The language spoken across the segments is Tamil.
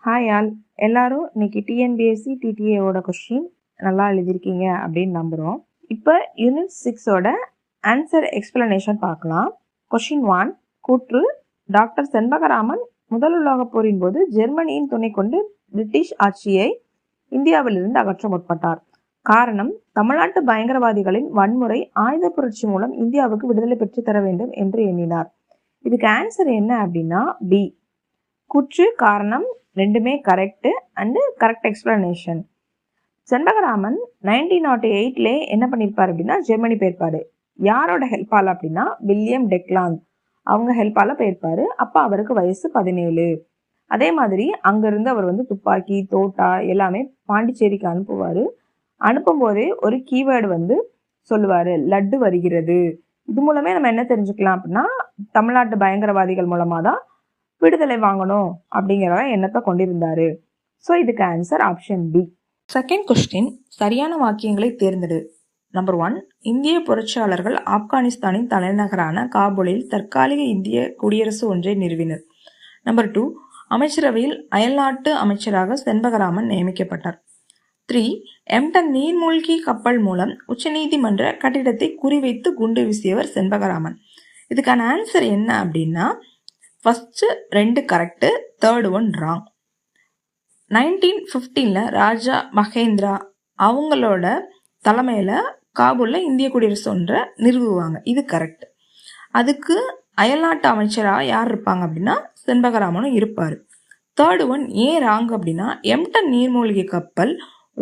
ஹாய் ஆல், எல்லாரும் இன்னைக்கு டிஎன்பிஎஸ்சி டிடிஏவோட கொஸ்டின் நல்லா எழுதியிருக்கீங்க அப்படின்னு நம்புகிறோம். இப்போ யூனிட் 6ஓட ஆன்சர் எக்ஸ்பிளனேஷன் பார்க்கலாம். கொஸ்டின் 1, கூற்று: டாக்டர் செண்பகராமன் முதல் உலகப் போரின் போது ஜெர்மனியின் துணை கொண்டு பிரிட்டிஷ் ஆட்சியை இந்தியாவிலிருந்து அகற்ற முற்பட்டார். காரணம்: தமிழ்நாட்டு பயங்கரவாதிகளின் வன்முறை ஆயுத புரட்சி மூலம் இந்தியாவுக்கு விடுதலை பெற்று தர வேண்டும் என்று எண்ணினார். இதுக்கு ஆன்சர் என்ன அப்படின்னா பி. கூற்று, காரணம் ரெண்டுமே correct and correct explanation. Chempakaraman 1908 என்ன பண்ணியிருப்பார் அப்படின்னா ஜெர்மனி போயிருப்பாரு. யாரோட ஹெல்ப்பால் அப்படின்னா வில்லியம் டெக்லாந்த் அவங்க ஹெல்ப்பால போயிருப்பாரு. அப்போ அவருக்கு வயசு 17. அதே மாதிரி அங்கிருந்து அவர் துப்பாக்கி, தோட்டா எல்லாமே பாண்டிச்சேரிக்கு அனுப்புவார். அனுப்பும் போதே ஒரு கீவேர்டு சொல்லுவார், லட்டு வருகிறது. இது மூலமே நம்ம என்ன தெரிஞ்சுக்கலாம் அப்படின்னா தமிழ்நாட்டு பயங்கரவாதிகள் மூலமாக தான் விடுதலை வாங்கணும் அப்படிங்கிற எண்ணத்தை கொண்டிருந்தாரு. ஸோ இதுக்கு answer option B. Second question, சரியான வாக்கியங்களை தேர்ந்தெடு. நம்பர் 1, இந்திய புரட்சியாளர்கள் ஆப்கானிஸ்தானின் தலைநகரான காபூலில் தற்காலிக இந்திய குடியரசு ஒன்றை நிறுவினர். நம்பர் 2, அமைச்சரவையில் அயல்நாட்டு அமைச்சராக செண்பகராமன் நியமிக்கப்பட்டார். 3, எம்டன் நீர்மூழ்கி கப்பல் மூலம் உச்சநீதிமன்ற கட்டிடத்தை குறிவைத்து குண்டு வீசியவர் செண்பகராமன். இதுக்கான ஆன்சர் என்ன அப்படின்னா first 2 correct, third one wrong. 1915 ராஜா மகேந்திரா அவங்களோட தலைமையில் காபூலில் இந்திய குடியரசு ஒன்றை நிறுவுவாங்க. இது கரெக்ட். அதுக்கு அயல்நாட்டு அமைச்சராக யார் இருப்பாங்க அப்படின்னா செண்பகராமனும் இருப்பார். தேர்ட் ஒன் ஏன் ராங் அப்படின்னா எம்டன் நீர்மூழ்கி கப்பல்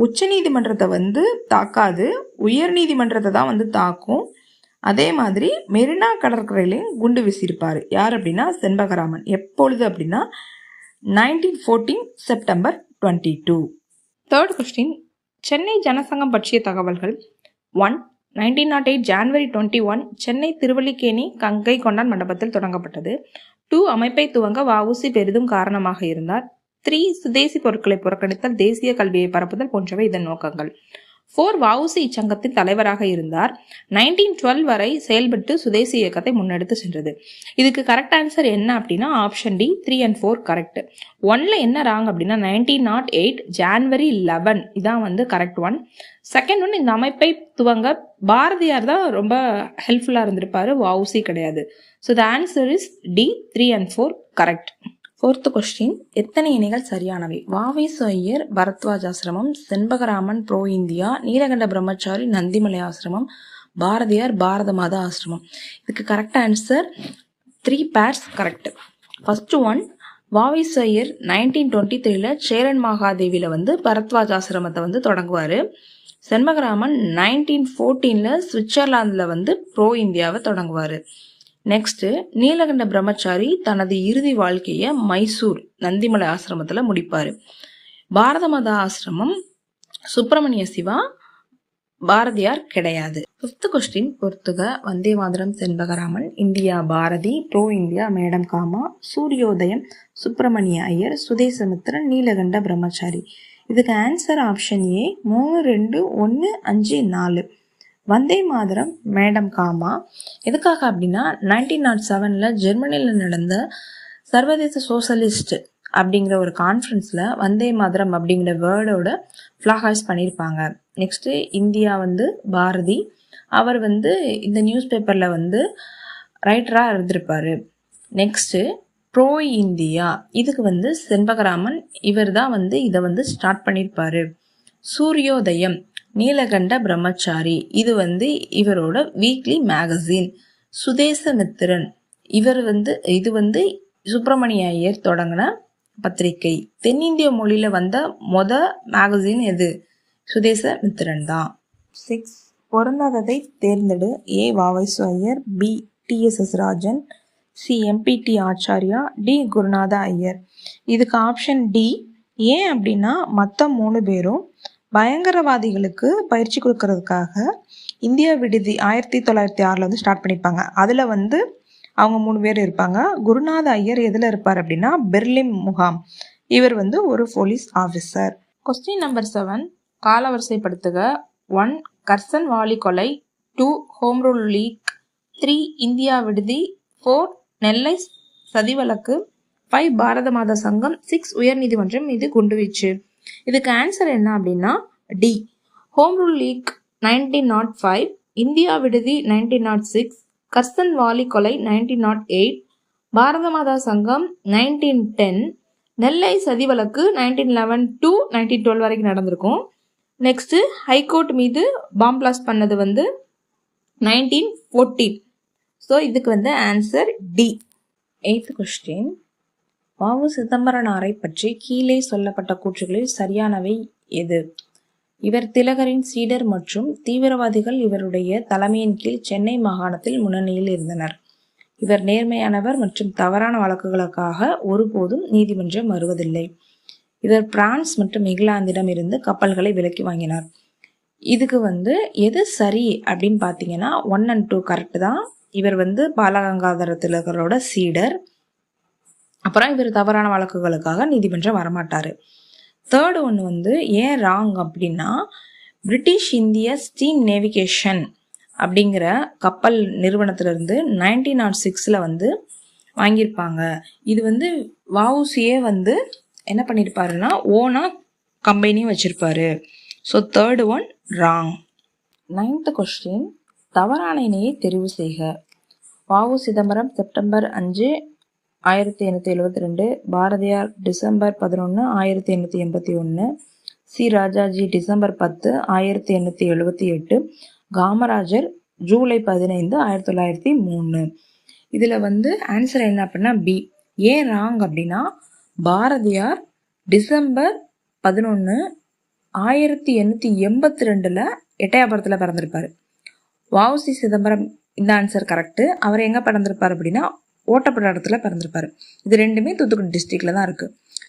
உச்சநீதிமன்றத்தை தாக்காது, உயர் நீதிமன்றத்தை தான் தாக்கும். அதே மாதிரி மெரினா கடற்கரையிலையும் குண்டு வீசியிருப்பார். யார் அப்படின்னா செண்பகராமன். எப்பொழுது அப்படின்னா 1914 September 22. Third question, Chennai Jana Sangh பற்றிய தகவல்கள். 1, 1908 ஜான்வரி 21 சென்னை திருவல்லிக்கேணி கங்கை கொண்டான் மண்டபத்தில் தொடங்கப்பட்டது. 2, அமைப்பை துவங்க வ.உ.சி. பெரிதும் காரணமாக இருந்தார். 3, சுதேசி பொருட்களை புறக்கணித்தல், தேசிய கல்வியை பரப்புதல் போன்றவை இதன் நோக்கங்கள். 4, வ.உ.சி. இச்சங்கத்தின் தலைவராக இருந்தார். 1912 வரை செயல்பட்டு சுதேசி இயக்கத்தை முன்னெடுத்து சென்றது. இதுக்கு கரெக்ட் ஆன்சர் என்ன அப்படின்னா ஆப்ஷன் டி. 3 and 4 correct. 1ல என்ன ராங் அப்படின்னா 1908 ஜான்வரி 11 இதான் கரெக்ட் ஒன். செகண்ட் ஒன், இந்த அமைப்பை துவங்க பாரதியார் தான் ரொம்ப ஹெல்ப்ஃபுல்லா இருந்திருப்பாரு, வ.உ.சி. கிடையாது. So the answer is D. 3 and 4 correct. Fourth question, எத்தனை இணைகள் சரியானவை? வ.வி.சு. ஐயர் பரத்வாஜ் ஆசிரமம், செண்பகராமன் ப்ரோ இந்தியா, நீலகண்ட பிரம்மச்சாரி நந்திமலை ஆசிரமம், பாரதியார் பாரத மாதா ஆசிரமம். இதுக்கு correct answer 3 pairs correct. First one, Va Ve Su. Iyer 1923 Cheran மகாதேவியில் பரத்வாஜ் ஆசிரமத்தை தொடங்குவார். செண்பகராமன் 1914 சுவிட்சர்லாந்தில் ப்ரோ இந்தியாவை தொடங்குவார். நெக்ஸ்ட், நீலகண்ட பிரம்மச்சாரி தனது இறுதி வாழ்க்கையை மைசூர் நந்திமலை ஆசிரமத்தில் முடிப்பார். பாரத மாதா ஆசிரமம் சுப்பிரமணிய சிவா, பாரதியார் கிடையாது. ஃபிஃப்த் கொஸ்டின், பொறுத்துக. Vande Mataram Chembakaraman, India Bharati, pro India madam Cama, Suryodayam Subramania Iyer, Swadesamitran Neelakanta Brahmachari. இதுக்கு answer option A. 3, 2, 1, 5, 4. Vande Mataram madam Cama. எதுக்காக அப்படின்னா 1907 ஜெர்மனியில் நடந்த சர்வதேச சோசலிஸ்ட் அப்படிங்கிற ஒரு கான்ஃபரன்ஸில் வந்தே மாதரம் அப்படிங்கிற வேர்டோட ஃப்ளாக் ஹாய்ஸ் பண்ணியிருப்பாங்க. நெக்ஸ்ட்டு இந்தியா பாரதி, அவர் இந்த நியூஸ் பேப்பரில் ரைட்டராக இருந்திருப்பார். நெக்ஸ்ட்டு ப்ரோ இந்தியா, இதுக்கு செண்பகராமன் இவர் தான் இதை ஸ்டார்ட் பண்ணியிருப்பார். சூரியோதயம் நீலகண்ட பிரம்மச்சாரி, இது இவரோட வீக்லி மேகசின். சுதேசமித்திரன் இவர் இது சுப்பிரமணிய ஐயர் தொடங்கின பத்திரிகை. தென்னிந்திய மொழியில வந்த மேகசின் எது? சுதேசமித்திரன் தான். 6, பொருந்தாததை தேர்ந்தெடு. A, Va Ve Su. Iyer, B, T S S. Rajan, C, M P T. Acharya, D, Gurunatha Iyer. இதுக்கு ஆப்ஷன் டி. ஏன் அப்படின்னா மற்ற 3 பேரும் பயங்கரவாதிகளுக்கு பயிற்சி கொடுக்கறதுக்காக இந்தியா விடுதி 1906 ஸ்டார்ட் பண்ணியிருப்பாங்க. அதில் அவங்க 3 பேர் இருப்பாங்க. குருநாத ஐயர் எதில் இருப்பார் அப்படின்னா பெர்லின் முகாம். இவர் ஒரு போலீஸ் ஆஃபீஸர். கொஸ்டின் நம்பர் 7, காலவரிசைப்படுத்துக. 1, கர்சன் வாலி கொலை. 2, ஹோம் ரூல் லீக். 3, இந்தியா விடுதி. 4, நெல்லை சதி வழக்கு. 5 பாரத மாதா சங்கம். 6 உயர்நீதிமன்றம் மீது குண்டுவீச்சு. இதுக்கு ஆன்சர் என்ன அப்படின்னா D. Home rule league 1905, India விடுதி 1906, கர்சன் வாலி கொலை 1908, பாரத மாதா சங்கம் 1910, நெல்லை சதி வழக்கு 1911 to 1912 வரைக்கும் நடந்திருக்கும். நெக்ஸ்ட் ஹைகோர்ட் மீது பாம் பிளாஸ்ட் பண்ணது 1914. ஸோ இதுக்கு answer D. 8th question. Va U. சிதம்பரனாரை பற்றி கீழே சொல்லப்பட்ட கூற்றுகளில் சரியானவை எது? இவர் திலகரின் சீடர் மற்றும் தீவிரவாதிகள் இவருடைய தலைமையின் கீழ் சென்னை மாகாணத்தில் முன்னணியில் இருந்தனர். இவர் நேர்மையானவர் மற்றும் தவறான வழக்குகளுக்காக ஒருபோதும் நீதிமன்றம் வருவதில்லை. இவர் பிரான்ஸ் மற்றும் இங்கிலாந்திடம் இருந்து கப்பல்களை விலக்கி வாங்கினார். இதுக்கு எது சரி அப்படின்னு பார்த்தீங்கன்னா 1 and 2 கரெக்ட் தான். இவர் பாலகங்காதர திலகரோட சீடர். அப்புறம் இவர் தவறான வழக்குகளுக்காக நீதிமன்றம் வரமாட்டாரு. தேர்டு ஒன்று ஏன் ராங் அப்படின்னா பிரிட்டிஷ் இந்திய ஸ்டீம் நேவிகேஷன் அப்படிங்கிற கப்பல் நிறுவனத்திலிருந்து 1906 வாங்கியிருப்பாங்க. இது வ.உ.சியே என்ன பண்ணியிருப்பாருன்னா ஓனா கம்பெனியும் வச்சிருப்பாரு. So third one wrong. 9th question. தவறான இணையை தெரிவு செய்க. Va U. Chidambaram September 5, 1872, Bharathiyar December 11, 1881, C. Rajaji December 10, 1878, Kamarajar July 15, 1903. இதில் ஆன்சர் என்ன அப்படின்னா பி. ஏன் ராங் அப்படின்னா பாரதியார் டிசம்பர் 11, 1882 எட்டயபுரத்தில் பிறந்திருப்பாரு. வ.உ.சி. சிதம்பரம் இந்த ஆன்சர் கரெக்டு. அவர் எங்கே பிறந்திருப்பார் அப்படின்னா ஓட்டப்பிடாரத்தில் பிறந்திருப்பாரு. இது ரெண்டுமே தூத்துக்குடி டிஸ்ட்ரிக்ட்ல தான் இருக்கு.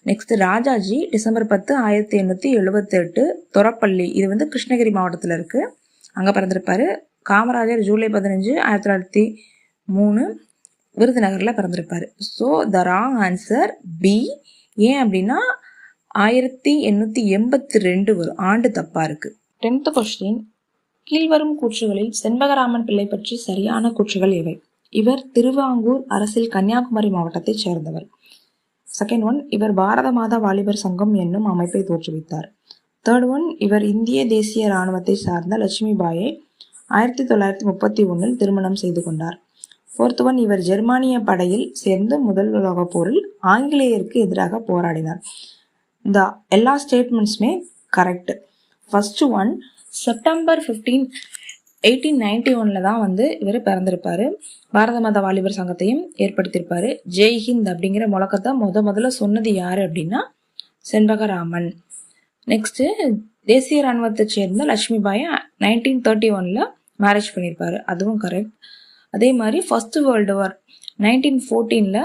நெக்ஸ்ட் ராஜாஜி டிசம்பர் 10, 1878 தொரப்பள்ளி, இது கிருஷ்ணகிரி மாவட்டத்தில் இருக்கு, அங்கே பிறந்திருப்பாரு. காமராஜர் ஜூலை 15, 1903 விருதுநகரில் பிறந்திருப்பாரு. So the wrong answer B. ஏன் அப்படின்னா 1882 வரும், ஆண்டு தப்பா இருக்கு. 10th question. கீழ்வரும் கூற்றுகளில் செண்பகராமன் பிள்ளை பற்றி சரியான கூற்றுகள் எவை? இவர் திருவாங்கூர் அரசில் கன்னியாகுமரி மாவட்டத்தை சேர்ந்தவர். செகண்ட் ஒன், இவர் பாரத மாதா வாலிபர் சங்கம் என்னும் அமைப்பை தோற்றுவித்தார். தேர்ட் ஒன், இவர் இந்திய தேசிய இராணுவத்தை சார்ந்த லட்சுமி பாயை 1931 திருமணம் செய்து கொண்டார். ஃபோர்த் ஒன், இவர் ஜெர்மானிய படையில் சேர்ந்து முதல் உலகப் போரில் ஆங்கிலேயருக்கு எதிராக போராடினார். இந்த எல்லா ஸ்டேட்மெண்ட்ஸுமே கரெக்ட். ஃபர்ஸ்ட் ஒன், செப்டம்பர் 15, 1891 தான் இவர் பிறந்திருப்பாரு. பாரத மாதா வாலிபர் சங்கத்தையும் ஏற்படுத்தியிருப்பாரு. ஜெய்ஹிந்த் அப்படிங்கிற முழக்கத்தை முதல்ல சொன்னது யாரு அப்படின்னா செண்பகராமன். நெக்ஸ்ட், தேசிய இராணுவத்தை சேர்ந்த லட்சுமி பாயை 1931 மேரேஜ் பண்ணியிருப்பாரு, அதுவும் கரெக்ட். அதே மாதிரி ஃபர்ஸ்ட் வேர்ல்டு வார் 1914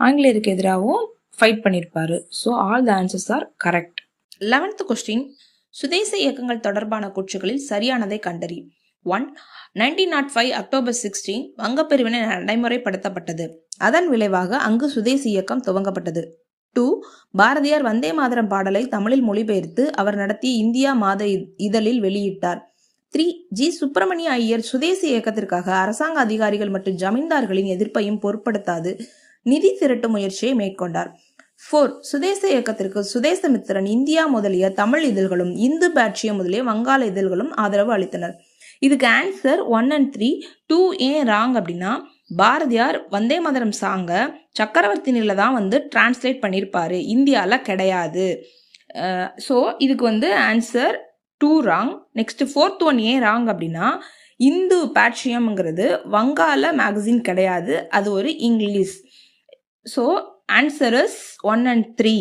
ஆங்கிலேயருக்கு எதிராகவும் ஃபைட் பண்ணியிருப்பாரு. So all the answers are correct. 11th question. சுதேச இயக்கங்கள் தொடர்பான கூற்றுகளில் சரியானதை கண்டறி. 1. 1905 அக்டோபர் 16 வங்கப்பிரிவினை நடைமுறைப்படுத்தப்பட்டது. அதன் விளைவாக அங்கு சுதேசி இயக்கம் துவங்கப்பட்டது. 2. பாரதியார் வந்தே மாதரம் பாடலை தமிழில் மொழிபெயர்த்து அவர் நடத்திய இந்தியா மாத இதழில் வெளியிட்டார். 3. ஜி. சுப்பிரமணிய ஐயர் சுதேசி இயக்கத்திற்காக அரசாங்க அதிகாரிகள் மற்றும் ஜமீன்தார்களின் எதிர்ப்பையும் பொருட்படுத்தாது நிதி திரட்டும் முயற்சியை மேற்கொண்டார். 4. சுதேச இயக்கத்திற்கு சுதேசமித்திரன், இந்தியா முதலிய தமிழ் இதழ்களும் இந்து பாட்சிய முதலிய வங்காள இதழ்களும் ஆதரவு அளித்தனர். இதுக்கு ஆன்சர் 1 and 3. 2 ஏன் ராங் அப்படின்னா பாரதியார் வந்தே மாதரம் சாங்க சக்கரவர்த்தினில தான் டிரான்ஸ்லேட் பண்ணியிருப்பாரு, இந்தியாவில் கிடையாது. ஸோ இதுக்கு answer 2 wrong. Next 4th one ஏன் ராங் அப்படின்னா இந்து பாட்சியம்ங்கிறது வங்காள மேகசின் கிடையாது, அது ஒரு English. So answer is 1 and 3.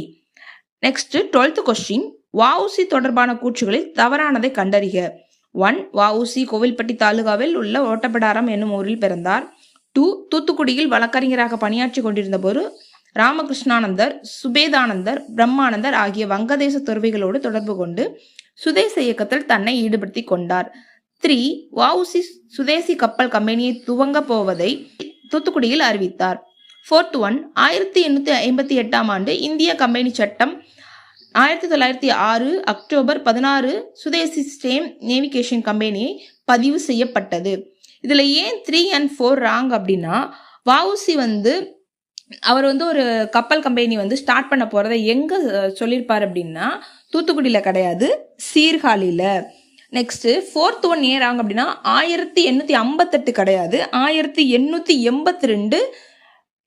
Next 12th question. V.O.C.. தொடர்பான கூற்றுகளில் தவறானதை கண்டறிக. 1. வ.உ.சி. கோவில்பட்டி தாலுகாவில் உள்ள ஓட்டப்பிடாரம் என்னும் ஊரில் பிறந்தார். 2. தூத்துக்குடியில் வழக்கறிஞராக பணியாற்றி கொண்டிருந்த போது ராமகிருஷ்ணானந்தர், சுபேதானந்தர், பிரம்மானந்தர் ஆகிய வங்கதேச துறவிகளோடு தொடர்பு கொண்டு சுதேச இயக்கத்தில் தன்னை ஈடுபடுத்தி கொண்டார். 3. வ.உ.சி. சுதேசி கப்பல் கம்பெனியை துவங்க போவதை தூத்துக்குடியில் அறிவித்தார். 4th ஒன், 1858 இந்திய கம்பெனி சட்டம் 1906 அக்டோபர் 16 சுதேசி ஸ்டீம் நேவிகேஷன் கம்பெனியை பதிவு செய்யப்பட்டது. இதில் ஏன் 3 and 4 ராங் அப்படின்னா வ.உ.சி. அவர் வந்து ஒரு கப்பல் கம்பெனி வந்து ஸ்டார்ட் பண்ண போறதை எங்க சொல்லியிருப்பாரு அப்படின்னா தூத்துக்குடியில கிடையாது, சீர்காழியில. நெக்ஸ்ட் 4th ஒன் இயர் ஆகும் அப்படின்னா 1858 கிடையாது, 1882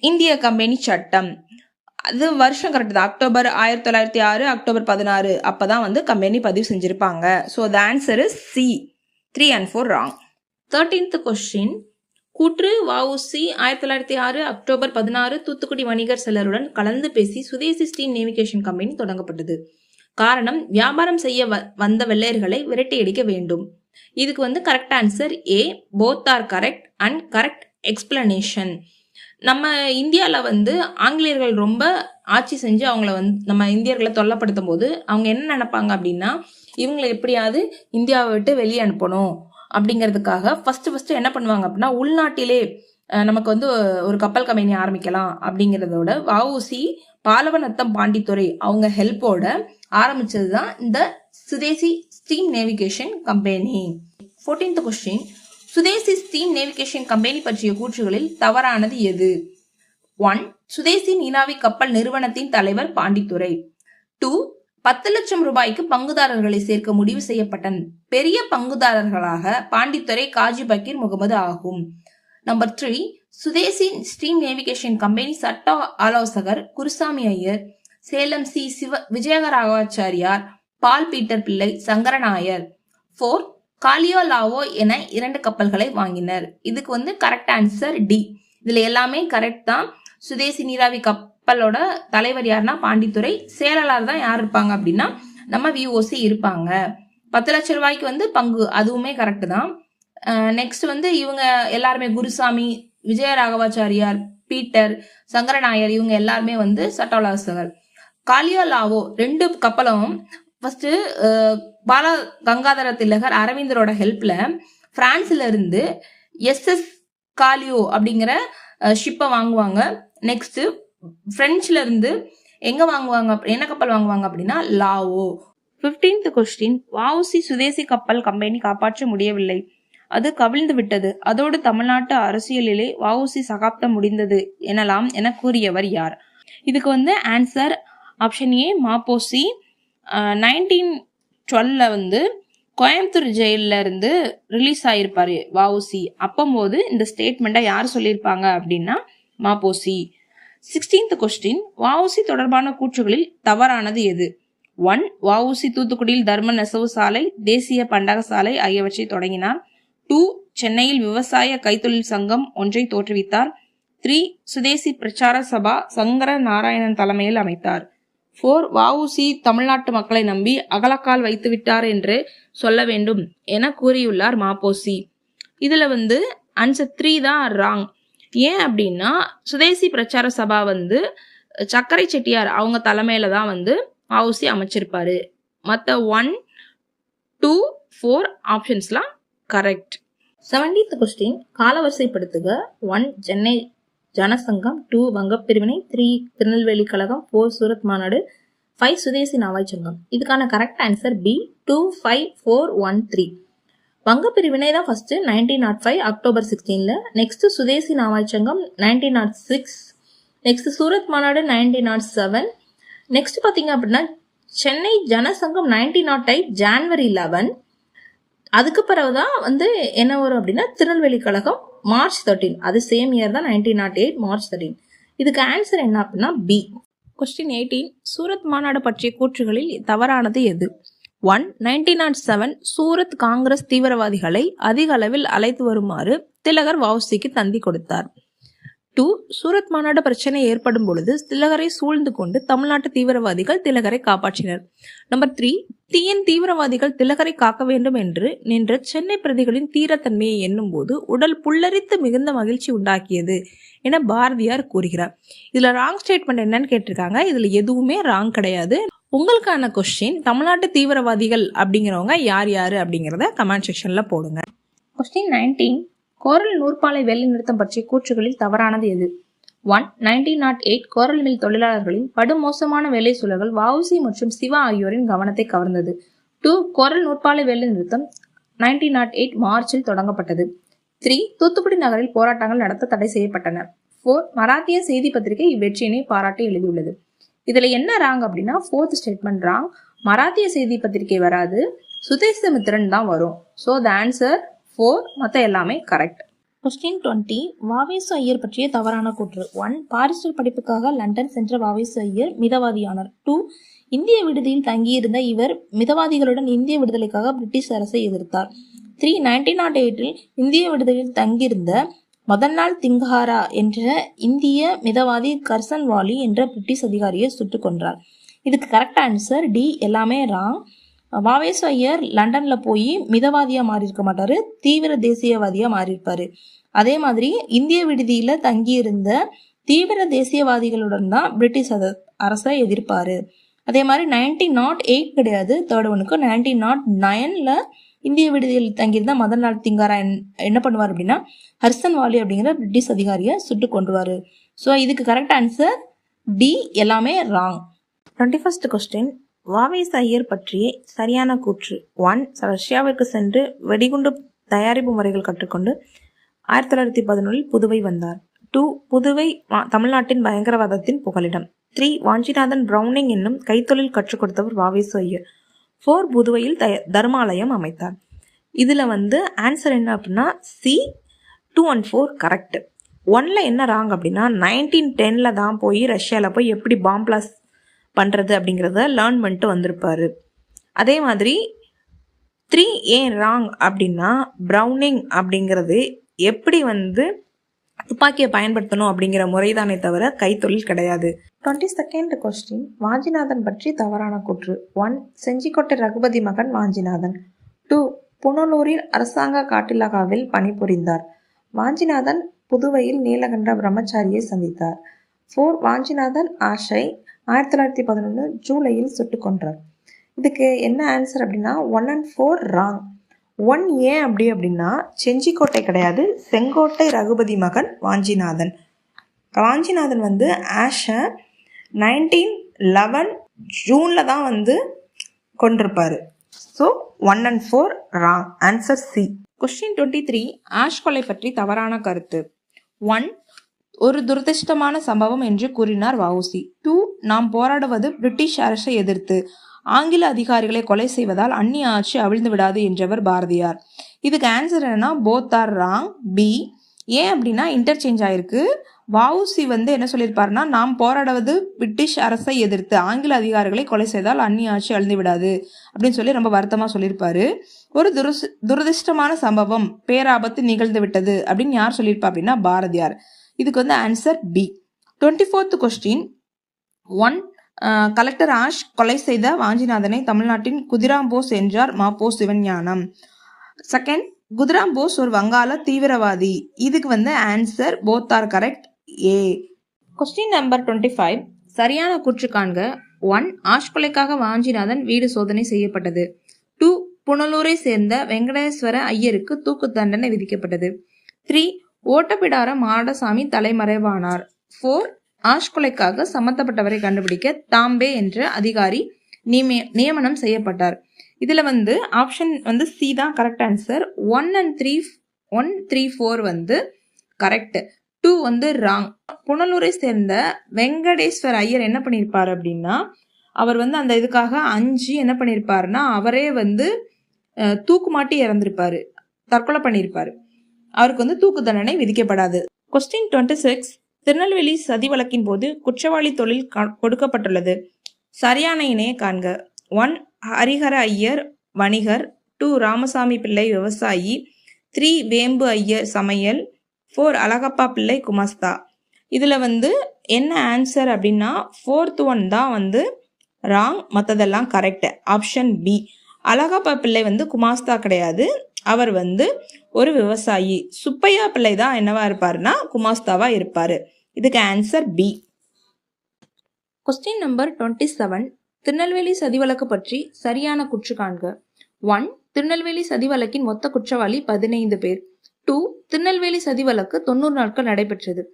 இந்திய கம்பெனி சட்டம். அது வருஷம் கரெக்ட் தான், அக்டோபர் 1906 அக்டோபர் 16 அப்பதான் வந்து கம்பெனி பதிவு செஞ்சிருப்பாங்க. So the answer is C. 3 and 4 wrong. 13th question. கூற்று வஉசி 1906 அக்டோபர் 16 தூத்துக்குடி வணிகர் சிலருடன் கலந்து பேசி சுதேசி ஸ்டீம் நேவிகேஷன் கம்பெனி தொடங்கப்பட்டது. காரணம், வியாபாரம் செய்ய வந்த வெள்ளையர்களை விரட்டியடிக்க வேண்டும். இதுக்கு வந்து correct answer A. Both are correct and correct explanation. நம்ம இந்தியாவில் வந்து ஆங்கிலேயர்கள் ரொம்ப ஆட்சி செஞ்சு அவங்கள வந்து நம்ம இந்தியர்களை தொல்லப்படுத்தும் போது அவங்க என்ன நினைப்பாங்க அப்படின்னா, இவங்களை எப்படியாவது இந்தியாவை விட்டு வெளியே அனுப்பணும் அப்படிங்கிறதுக்காக ஃபர்ஸ்ட் என்ன பண்ணுவாங்க அப்படின்னா, உள்நாட்டிலே நமக்கு வந்து ஒரு கப்பல் கம்பெனி ஆரம்பிக்கலாம் அப்படிங்கிறதோட வஉசி பாலவநத்தம் பாண்டித்துறை அவங்க ஹெல்ப்போட ஆரம்பிச்சதுதான் இந்த Swadeshi steam navigation company. 14th question. Swadeshi steam navigation company பற்றிய கூற்றுகளில் தவறானது எது? 1. சுதேசி நீராவி கப்பல் நிறுவனத்தின் தலைவர் பாண்டித்துரை. 2. 10 லட்சம் ரூபாய்க்கு பங்குதாரர்களை சேர்க்க முடிவு செய்யப்பட்ட பெரிய பங்குதாரர்களாக பாண்டித்துரை, காஜி பக்கீர் முகமது ஆகும். Number 3. Swadeshi steam navigation company சட்ட ஆலோசகர் Gurusamy Iyer, Salem C. Vijayaraghavachariar, Paul Peter Pillai, Sankaran Nair. 4. காலியோ Lao என 2 கப்பல்களை வாங்கினர். இதுக்கு வந்து கரெக்ட் ஆன்சர் டி. இதுல எல்லாமே கரெக்ட் தான். சுதேசி நீராவி கப்பலோட தலைவர் யாருன்னா பாண்டித்துரை. செயலாளர் தான் யார் இருப்பாங்க அப்படின்னா நம்ம விஓசி இருப்பாங்க. 10 லட்சம் ரூபாய்க்கு வந்து பங்கு, அதுவுமே கரெக்ட் தான். நெக்ஸ்ட் வந்து இவங்க எல்லாருமே குருசாமி, விஜயராகவாச்சாரியார், பீட்டர், சங்கரநாயர் இவங்க எல்லாருமே வந்து சட்டாலாசகர். காலியோ லாவோ 2 கப்பலும் ஃபர்ஸ்ட் பால கங்காதர திலகர் அரவிந்தரோட ஹெல்ப்ல பிரான்ஸ்ல இருந்து எஸ்எஸ் காலியோ அப்படிங்கிற ஷிப்பை வாங்குவாங்க. நெக்ஸ்ட் பிரெஞ்சுல இருந்து எங்க வாங்குவாங்க, என்ன கப்பல் வாங்குவாங்க அப்படின்னா லாவோ. 15th question. வஉசி சுதேசி கப்பல் கம்பெனி காப்பாற்ற முடியவில்லை, அது கவிழ்ந்து விட்டது, அதோடு தமிழ்நாட்டு அரசியலிலே வஉசி சகாப்தம் முடிந்தது எனலாம் என கூறியவர் யார்? இதுக்கு வந்து ஆன்சர் ஆப்ஷன் ஏ மாப்போசி. 1912 வந்து கோயம்புத்தூர் ஜெயில இருந்து ரிலீஸ் ஆயிருப்பாரு வஉசி. அப்போது இந்த ஸ்டேட்மெண்ட்டை யார் சொல்லியிருப்பாங்க அப்படின்னா மாப்போசி. 16th question. வஉசி தொடர்பான கூற்றுகளில் தவறானது எது? 1. வஉசி தூத்துக்குடியில் தர்ம நெசவு சாலை, தேசிய பண்டக சாலை ஆகியவற்றை தொடங்கினார். 2. சென்னையில் விவசாய கைத்தொழில் சங்கம் ஒன்றை தோற்றுவித்தார். 3. சுதேசி பிரச்சார சபா சங்கர நாராயணன் தலைமையில் அமைத்தார். 4. வஉசி தமிழ்நாட்டு மக்களை நம்பி அகலக்கால் வைத்து விட்டார் என்று சொல்ல வேண்டும் என கூறியுள்ளார் மாப்போசி. இதுல வந்து ஆன்சர் 3 தான் ராங். ஏன் அப்படின்னா சுதேசி பிரச்சார சபா வந்து சக்கரை செட்டியார் அவங்க தலைமையில தான் வந்து வஉசி அமைச்சிருப்பாரு. மற்ற 1, 2, 4 ஆப்ஷன்ஸ்லாம் கரெக்ட். 17th question. காலவரிசைப்படுத்துக. 1. சென்னை ஜனசங்கம், 2. வங்கப்பிரிவினை, 3. திருநெல்வேலி கழகம், 4. சூரத் மாநாடு, 5. சுதேசி நாவாய் சங்கம். இதுக்கான கரெக்ட் ஆன்சர் பி. 2, 5, 4, 1, 3. வங்கப்பிரிவினை தான் ஃபர்ஸ்ட் 1905 அக்டோபர் 16ல. நெக்ஸ்ட் சுதேசி நாவாய் சங்கம் 1906. நெக்ஸ்ட் சூரத் மாநாடு 1907. நெக்ஸ்ட் பாத்தீங்க அப்படின்னா சென்னை ஜனசங்கம் 1908 ஜான்வரி 11. அதுக்கு பிறகுதான் வந்து என்ன வரும் அப்படின்னா திருநெல்வேலி கழகம் மார்ச் 13. அது சேம் இயர் தான் 1908 மார்ச் 13. இதுக்கு ஆன்சர் என்ன அப்படின்னா பி. கொஸ்டின் 18. சூரத் மாநாடு பற்றிய கூற்றுகளில் தவறானது எது? 1. 1907 சூரத் காங்கிரஸ் தீவிரவாதிகளை அதிக அளவில் அழைத்து வருமாறு திலகர் வஉசிக்கு தந்தி கொடுத்தார். 2. சூரத் மாநாடு பிரச்சனை ஏற்படும் பொழுது திலகரை சூழ்ந்து கொண்டு தமிழ்நாட்டு தீவிரவாதிகள் திலகரை காப்பாற்றினர். நம்பர் 3. தீவிரவாதிகள் திலகரை காக்க வேண்டும் என்று நின்ற சென்னை பிரதிகளின் தீரத்தன்மையை எண்ணும் போது உடல் புல்லரித்து மிகுந்த மகிழ்ச்சி உண்டாக்கியது என பாரதியார் கூறுகிறார். இதுல ராங் ஸ்டேட்மெண்ட் என்னன்னு கேட்டிருக்காங்க. இதுல எதுவுமே ராங் கிடையாது. உங்களுக்கான கொஸ்டின், தமிழ்நாட்டு தீவிரவாதிகள் அப்படிங்கிறவங்க யார் யாரு அப்படிங்கிறத கமெண்ட் செக்ஷன்ல போடுங்க. கொஸ்டின் 19. கோரல் நூற்பாலை வேலை நிறுத்தம் பற்றிய கூற்றுகளில் தவறானது எது? 1. 1908 கோரல் மில் தொழிலாளர்களின் படுமோசமான வேலை சூழல்கள் வஉசி மற்றும் சிவா ஆகியோரின் கவனத்தை கவர்ந்தது. 2. கோரல் நூற்பாலை வேலை நிறுத்தம் 1908 மார்ச்சில் தொடங்கப்பட்டது. 3. தூத்துக்குடி நகரில் போராட்டங்கள் நடத்த தடை செய்யப்பட்டன. 4 மராத்திய செய்தி பத்திரிகை இவ்வெற்றியினை பாராட்டி எழுதியுள்ளது. இதுல என்ன ராங் அப்படின்னா 4th ஸ்டேட்மெண்ட் ராங். மராத்திய செய்தி பத்திரிகை வராது, சுதேசமித்திரன் தான் வரும். ஸோ த ஆன்சர் 4, மற்ற எல்லாமே கரெக்ட். கொஸ்டின் 20 வாவேசு ஐயர் பற்றிய தவறான கூற்று. 1 பாரிஸ்டர் படிப்புக்காக லண்டன் சென்ற வாவேசு ஐயர் மிதவாதியானார். 2 இந்திய விடுதியில் தங்கியிருந்த இவர் மிதவாதிகளுடன் இந்திய விடுதலைக்காக பிரிட்டிஷ் அரசை எதிர்த்தார். 3 1908 இந்திய விடுதலையில் தங்கியிருந்த மதன்லால் திங்ஹாரா என்ற இந்திய மிதவாதி கர்சன்வாலி என்ற பிரிட்டிஷ் அதிகாரியை சுட்டுக் கொன்றார். இதுக்கு கரெக்ட் ஆன்சர் டி, எல்லாமே ராங். வாவேசு ஐயர் லண்டன்ல போய் மிதவாதியா மாறி இருக்க மாட்டாரு, தீவிர தேசியவாதியா மாறியிருப்பாரு. அதே மாதிரி இந்திய விடுதியில தங்கியிருந்த தீவிர தேசியவாதிகளுடன் தான் பிரிட்டிஷ் அரசை எதிர்ப்பாரு. அதே மாதிரி 1908 கிடையாது, தேர்ட் ஒனுக்கு 1909ல இந்திய விடுதியில் தங்கியிருந்த மதன்லால் திங்காரா என்ன பண்ணுவார் அப்படின்னா ஹர்சன்வாலி அப்படிங்கிற பிரிட்டிஷ் அதிகாரியை சுட்டு கொண்டுவாரு. ஸோ இதுக்கு கரெக்ட் ஆன்சர் டி, எல்லாமே wrong. 21st question Va Ve Su Iyer பற்றிய சரியான கூற்று. 1 ரஷ்யாவிற்கு சென்று வெடிகுண்டு தயாரிப்பு முறைகள் கற்றுக்கொண்டு 1911 புதுவை வந்தார். 2 புதுவை தமிழ்நாட்டின் பயங்கரவாதத்தின் புகலிடம். 3 வாஞ்சிநாதன் பிரவுனிங் என்னும் கைத்தொழில் கற்றுக் கொடுத்தவர் வாவேசு ஐயர். 4 புதுவையில் தர்மாலயம் அமைத்தார். இதுல ஆன்சர் என்ன அப்படின்னா சி, 2 and 4 கரெக்ட். 1ல என்ன ராங் அப்படின்னா 1910ல தான் போய் ரஷ்யாவில் போய் எப்படி பாம் பிளாஸ் பண்ணுறது அப்படிங்கிறத லேர்ன் பண்ணிட்டு வந்திருப்பாரு. அதே மாதிரி 3 ஏன் ராங் அப்படின்னா பிரவுனிங் அப்படிங்கிறது எப்படி துப்பாக்கியை பயன்படுத்தணும் அப்படிங்கிற முறைதானே தவிர கைத்தொழில் கிடையாது. 22nd கொஸ்டின் வாஞ்சிநாதன் பற்றி தவறான கூற்று. 1 செஞ்சிக்கோட்டை ரகுபதி மகன் வாஞ்சிநாதன். 2 புனலூரில் அரசாங்க காட்டிலகாவில் பணிபுரிந்தார். வாஞ்சிநாதன் புதுவையில் நீலகண்ட பிரம்மச்சாரியை சந்தித்தார். 4 வாஞ்சிநாதன் ஆஷை 1911 ஜூலையில் சுட்டுக் கொன்றார். இதுக்கு என்ன ஆன்சர் அப்படின்னா 1 and 4 ராங். 1 ஏன் அப்படின்னா செஞ்சிக்கோட்டை கிடையாது, செங்கோட்டை ரகுபதி மகன் வாஞ்சிநாதன். வாஞ்சிநாதன் ஆஷை 1911 ஜூனில் தான் கொண்டிருப்பார். So 1 and 4 wrong. Answer C. Question 23 ash கொலை பற்றி தவறான கருத்து. 1 ஒரு துரதிர்ஷ்டமான சம்பவம் என்று கூறினார் வஉசி. 2 நாம் போராடுவது பிரிட்டிஷ் அரசை எதிர்த்து, ஆங்கில அதிகாரிகளை கொலை செய்வதால் அந்நிய ஆட்சி அவிழ்ந்து விடாது என்றவர் பாரதியார். இதுக்கு ஆன்சர் என்னன்னா போத் ஆர் ராங், பி. ஏன் அப்படின்னா இன்டர்சேஞ்ச் ஆயிருக்கு. வஉசி என்ன சொல்லியிருப்பாருன்னா நாம் போராடுவது பிரிட்டிஷ் அரசை எதிர்த்து, ஆங்கில அதிகாரிகளை கொலை செய்தால் அந்நிய ஆட்சி அழிந்து விடாது அப்படின்னு சொல்லி ரொம்ப வருத்தமா சொல்லியிருப்பாரு. ஒரு துரதிர்ஷ்டமான சம்பவம், பேராபத்து நிகழ்ந்து விட்டது அப்படின்னு யார் சொல்லியிருப்பா அப்படின்னா பாரதியார். இதுக்கு answer B. 24th question 1 collector Ashe கொலை செய்த வாஞ்சிநாதனை தமிழ்நாட்டின் குதிராம் போஸ் என்றார் மா.பொ. சிவஞானம். 2 குதிராம் போஸ் ஒரு வங்காள தீவிரவாதி. இதுக்கு answer both are correct, A. Question number 25 சரியான கூற்று காண்க. 1 ஆஷ் கொலைக்காக வாஞ்சிநாதன் வீடு சோதனை செய்யப்பட்டது. 2 புனலூரை சேர்ந்த வெங்கடேஸ்வர ஐயருக்கு தூக்கு தண்டனை விதிக்கப்பட்டது. 3 ஓட்டப்பிடார மாடசாமி தலைமறைவானார். 4 ஆஷ் கொலைக்காக சம்பந்தப்பட்டவரை கண்டுபிடிக்க தாம்பே என்ற அதிகாரி நியமனம் செய்யப்பட்டார். இதுல ஆப்ஷன் சி தான் correct answer. 1 and 3 4 correct. 2 wrong. புனலூரை சேர்ந்த வெங்கடேஸ்வர ஐயர் என்ன பண்ணியிருப்பாரு அப்படின்னா அவர் அந்த இதுக்காக 5 என்ன பண்ணியிருப்பாருன்னா அவரே தூக்கு மாட்டி இறந்திருப்பாரு, தற்கொலை பண்ணியிருப்பாரு. அவருக்கு தூக்கு தண்டனை விதிக்கப்படாது. கொஸ்டின் 26 திருநெல்வேலி சதி வழக்கின் போது குற்றவாளி தொழில் கொடுக்கப்பட்டுள்ளது. சரியான இணையை காண்க. 1 ஹரிஹர ஐயர் வணிகர். 2 ராமசாமி பிள்ளை விவசாயி. 3 வேம்பு ஐயர் சமையல். 4 அழகப்பா பிள்ளை குமாஸ்தா. இதுல என்ன ஆன்சர் அப்படின்னா 4th one தான் ராங், மற்றதெல்லாம் கரெக்ட். Option B. அழகப்பா பிள்ளை குமாஸ்தா கிடையாது, அவர் ஒரு விவசாயி. சுப்பையா பிள்ளை தான் என்னவா இருப்பாருன்னா குமாஸ்தாவா இருப்பாரு. இதுக்கு answer B. Question number 27 Tirunelveli சதி வழக்கு பற்றி சரியான குற்று காண்க. 1 திருநெல்வேலி சதி வழக்கின் மொத்த குற்றவாளி 15 பேர். 2 திருநெல்வேலி சதி வழக்கு 90 நாட்கள் நடைபெற்றது.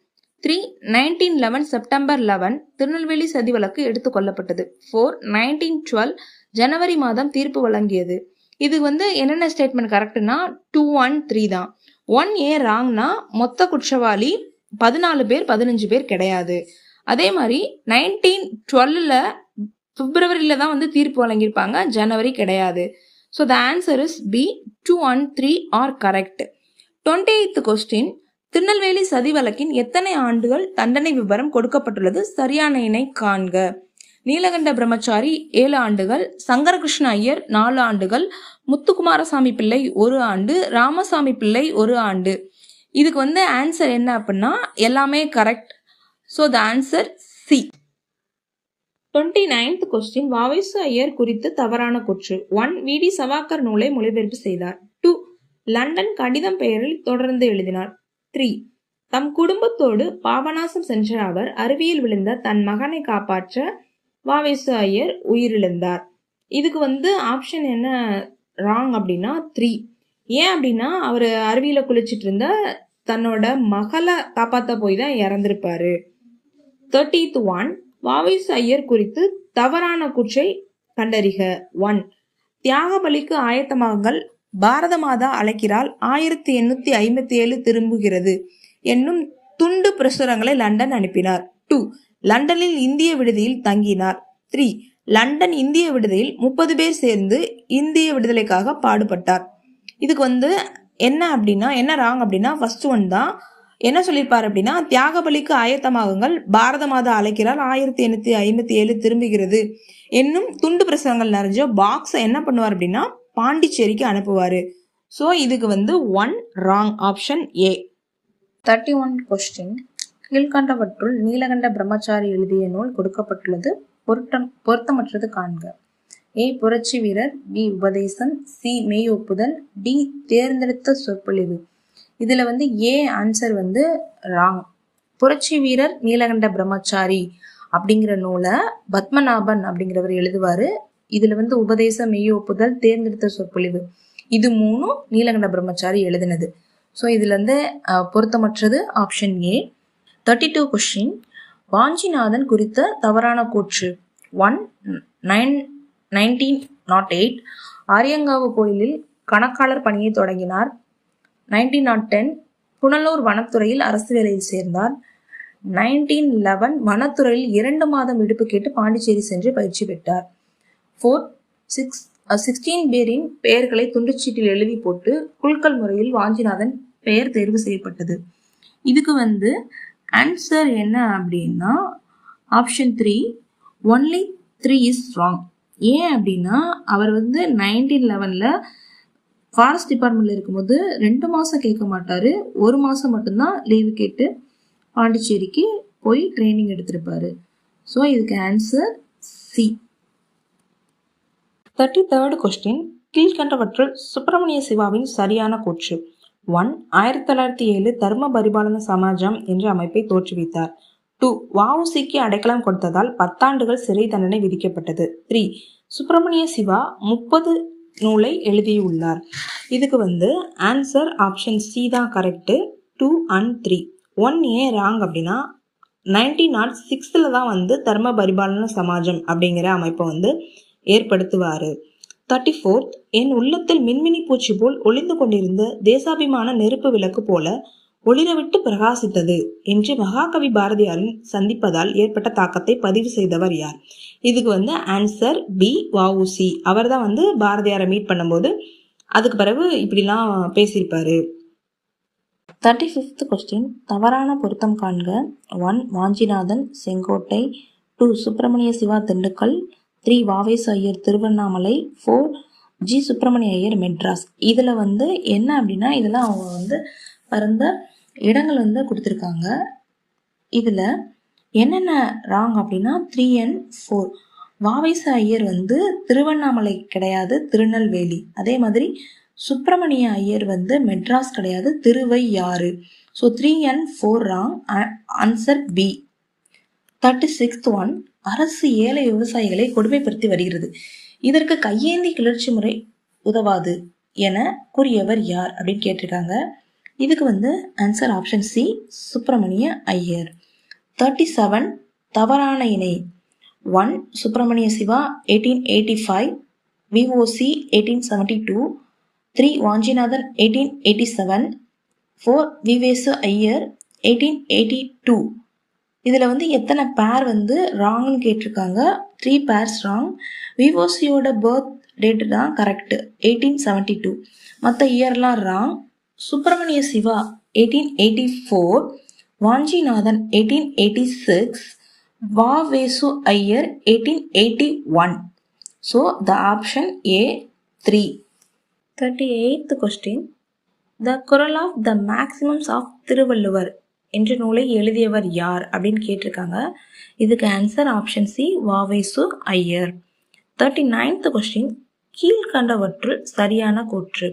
3 1911 செப்டம்பர் 11 திருநெல்வேலி சதி வழக்கு எடுத்துக் கொள்ளப்பட்டது. 4 1912 ஜனவரி மாதம் தீர்ப்பு வழங்கியது. இது என்னென்ன ஸ்டேட்மெண்ட் கரெக்ட்னா 2 and 3 தான். 1 ஏன் ராங்னா மொத்த குற்றவாளி 14 பேர் 15 பேர் கிடையாது. அதே மாதிரி 1912 பிப்ரவரியில தான் வந்து தீர்ப்பு வழங்கியிருப்பாங்க, ஜனவரி கிடையாது. So the answer is B. 2 and 3 are correct. 28th question, Tirunelveli சதி வழக்கின் எத்தனை ஆண்டுகள் தண்டனை விபரம் கொடுக்கப்பட்டுள்ளது? சரியான இணை காண்க. நீலகண்ட பிரம்மச்சாரி 7 ஆண்டுகள், சங்கரகிருஷ்ண ஐயர் 4 ஆண்டுகள், முத்துக்குமாரசாமி பிள்ளை 1 ஆண்டு, ராமசாமி பிள்ளை 1 ஆண்டு. இதுக்கு வந்து ஆன்சர் என்ன அப்படின்னா எல்லாமே correct. So the answer C. 29th question, Va Ve Su Iyer குறித்து தவறான கூற்று. 1. வி.டி. சவாக்கர் நூலை மொழிபெயர்ப்பு செய்தார். 2. லண்டன் கடிதம் பெயரில் தொடர்ந்து எழுதினார். 3. தம் குடும்பத்தோடு பாபநாசம் சென்ற அவர் அருவியில் விழுந்த தன் மகனை காப்பாற்ற வாவேசு ஐயர் உயிரிழந்தார். இதுக்கு வந்து ஆப்ஷன் என்ன ராங் அப்படின்னா 3. ஏன் அப்படின்னா அவர் அருவியில குளிச்சிட்டு இருந்த தன்னோட மகளை காப்பாற்ற போய் தான் இறந்திருப்பாரு. 30th one, வாவேசு ஐயர் குறித்து தவறான கூற்றை கண்டறிக. 1. தியாகபலிக்கு ஆயத்தமாகுங்கள், பாரத மாதா அழைக்கிறாள், 1857 திரும்புகிறது என்னும் துண்டு பிரசுரங்களை லண்டன் அனுப்பினார். 2. லண்டனில் இந்திய விடுதியில் தங்கினார். 3. லண்டன் இந்திய விடுதியில் 30 பேர் சேர்ந்து இந்திய விடுதலைக்காக பாடுபட்டார். இதுக்கு வந்து என்ன ராங் அப்படின்னா ஃபர்ஸ்ட் ஒன் தான். என்ன சொல்லியிருப்பார் அப்படின்னா, தியாகபலிக்கு ஆயத்தமாகுங்கள், பாரத மாதா அழைக்கிறாள், 1857 திரும்புகிறது என்னும் துண்டு பிரசுரங்கள் நிறைஞ்ச பாக்ஸை என்ன பண்ணுவார் அப்படின்னா பாண்டிச்சேரிக்கு அனுப்புவார். ஸோ இதுக்கு வந்து 1 ராங், ஆப்ஷன் ஏ. 31 கொஸ்டின், கீழ்கண்டவற்றுள் நீலகண்ட பிரம்மச்சாரி எழுதிய நூல் கொடுக்கப்பட்டுள்ளது, பொருத்தமற்றது காண்க. ஏ. புரட்சி வீரர், பி. உபதேசம், சி. மெய் ஒப்புதல், டி. தேர்ந்தெடுத்த சொற்பொழிவு. இதுல வந்து ஏ ஆன்சர் வந்து ராங். புரட்சி வீரர் நீலகண்ட பிரம்மச்சாரி அப்படிங்கிற நூலை பத்மநாபன் அப்படிங்கிறவர் எழுதுவாரு. இதுல வந்து உபதேசம், மெய் ஒப்புதல், தேர்ந்தெடுத்த சொற்பொழிவு இது 3 நீலகண்ட பிரம்மச்சாரி எழுதினது. ஸோ இதுல இருந்து பொருத்தமற்றது ஆப்ஷன் ஏ. 32 கொஸ்டின், வாஞ்சிநாதன் குறித்த தவறான கூற்று. 1. 1908 ஆரியங்காவு கோயிலில் கணக்காளர் பணியை தொடங்கினார். 1910 புனலூர் வனத்துறையில் அரசு வேலையில் சேர்ந்தார். 1911 வனத்துறையில் 2 மாதம் விடுப்பு கேட்டு பாண்டிச்சேரி சென்று பயிற்சி பெற்றார். 4. 16 பேரின் பெயர்களை துண்டுச்சீட்டில் எழுதி போட்டு குலுக்கல் முறையில் வாஞ்சிநாதன் பெயர் தேர்வு செய்யப்பட்டது. இதுக்கு வந்து ஆன்சர் என்ன அப்படின்னா ஆப்ஷன் 3. Only 3 is wrong. ஏன் அப்படின்னா அவர் வந்து 1911 ஃபாரஸ்ட் டிபார்ட்மெண்ட்ல இருக்கும்போது 2 மாசம் கேட்க மாட்டாரு, 1 மாசம் மட்டும்தான் லீவு கேட்டு பாண்டிச்சேரிக்கு போய் ட்ரைனிங் எடுத்திருப்பாரு. ஸோ இதுக்கு ஆன்சர் சி. 33rd கொஸ்டின், கீழ்கண்டவற்றுள் சுப்பிரமணிய சிவாவின் சரியான கூற்று. 1. 1907 தர்ம பரிபாலன சமாஜம் என்ற அமைப்பை தோற்றுவித்தார். 2. வ.உ.சி.க்கு அடைக்கலம் கொடுத்ததால் 10 ஆண்டுகள் சிறை தண்டனை விதிக்கப்பட்டது. 3. சுப்பிரமணிய சிவா 30 நூலை எழுதியுள்ளார். இதுக்கு வந்து ஆன்சர் ஆப்ஷன் சி தான் கரெக்டு. 2 and 3. 1 ஏன் ராங் அப்படின்னா 1906 தான் வந்து தர்ம பரிபாலன சமாஜம் அப்படிங்கிற அமைப்பை வந்து ஏற்படுத்துவார். 34th, என் உள்ளத்தில் மின்மினி பூச்சி போல் ஒளிந்து கொண்டிருந்த தேசாபிமான நெருப்பு விளக்கு போல ஒளிரவிட்டு பிரகாசித்தது என்று மகாகவி பாரதியாரின் சந்திப்பதால் ஏற்பட்ட தாக்கத்தை பதிவு செய்தவர் யார்? இதுக்கு வந்து ஆன்சர் பி. வ.உ.சி. அவர் தான் வந்து பாரதியாரை மீட் பண்ணும்போது அதுக்கு பிறகு இப்படிலாம் பேசியிருப்பாரு. 35th கொஸ்டின், தவறான பொருத்தம் காண்க. 1. வாஞ்சிநாதன் செங்கோட்டை, 2. சுப்பிரமணிய சிவா திண்டுக்கல், 3. வாவேசு ஐயர் திருவண்ணாமலை, 4. ஜி. சுப்பிரமணிய ஐயர் மெட்ராஸ். இதில் வந்து என்ன அப்படின்னா இதெல்லாம் அவங்க வந்து பிறந்த இடங்கள் வந்து கொடுத்துருக்காங்க. இதில் என்னென்ன ராங் அப்படின்னா 3 and 4. வாவேசு ஐயர் வந்து திருவண்ணாமலை கிடையாது, திருநெல்வேலி. அதே மாதிரி சுப்பிரமணிய ஐயர் வந்து மெட்ராஸ் கிடையாது, Thiruvaiyaru. So 3 and 4 wrong, answer B. 36th one, அரசு ஏழை விவசாயிகளை கொடுமைப்படுத்தி வருகிறது, இதற்கு கையேந்தி கிளர்ச்சி முறை உதவாது என கூறியவர் யார் அப்படின்னு கேட்டிருக்காங்க. இதுக்கு வந்து answer option C. Subramania Iyer. 37 தவறான இணை. 1. சுப்பிரமணிய சிவா 1885, வி.ஓ.சி. 1872, 3. வாஞ்சிநாதன் 1887, 4. வாவேசு ஐயர் 1882. இதில் வந்து எத்தனை பேர் வந்து ராங்னு கேட்டிருக்காங்க. 3 பேர்ஸ் ராங். விவோசியோட பர்த் டேட்டு தான் கரெக்டு, 1872. மற்ற இயர்லாம் wrong. Subramania Siva 1884, Vanchinathan 1886, Va Ve Su Iyer 1881. So the option A 3. 38th question. The Kural of the maximums of Thiruvalluvar என்ற நூலை எழுதியவர் யார் அப்படின்னு கேட்டிருக்காங்க. இதுக்கு answer option C, Va Ve Su Iyer. 39th question. கீழ்கண்டவற்றுள் சரியான கூற்று.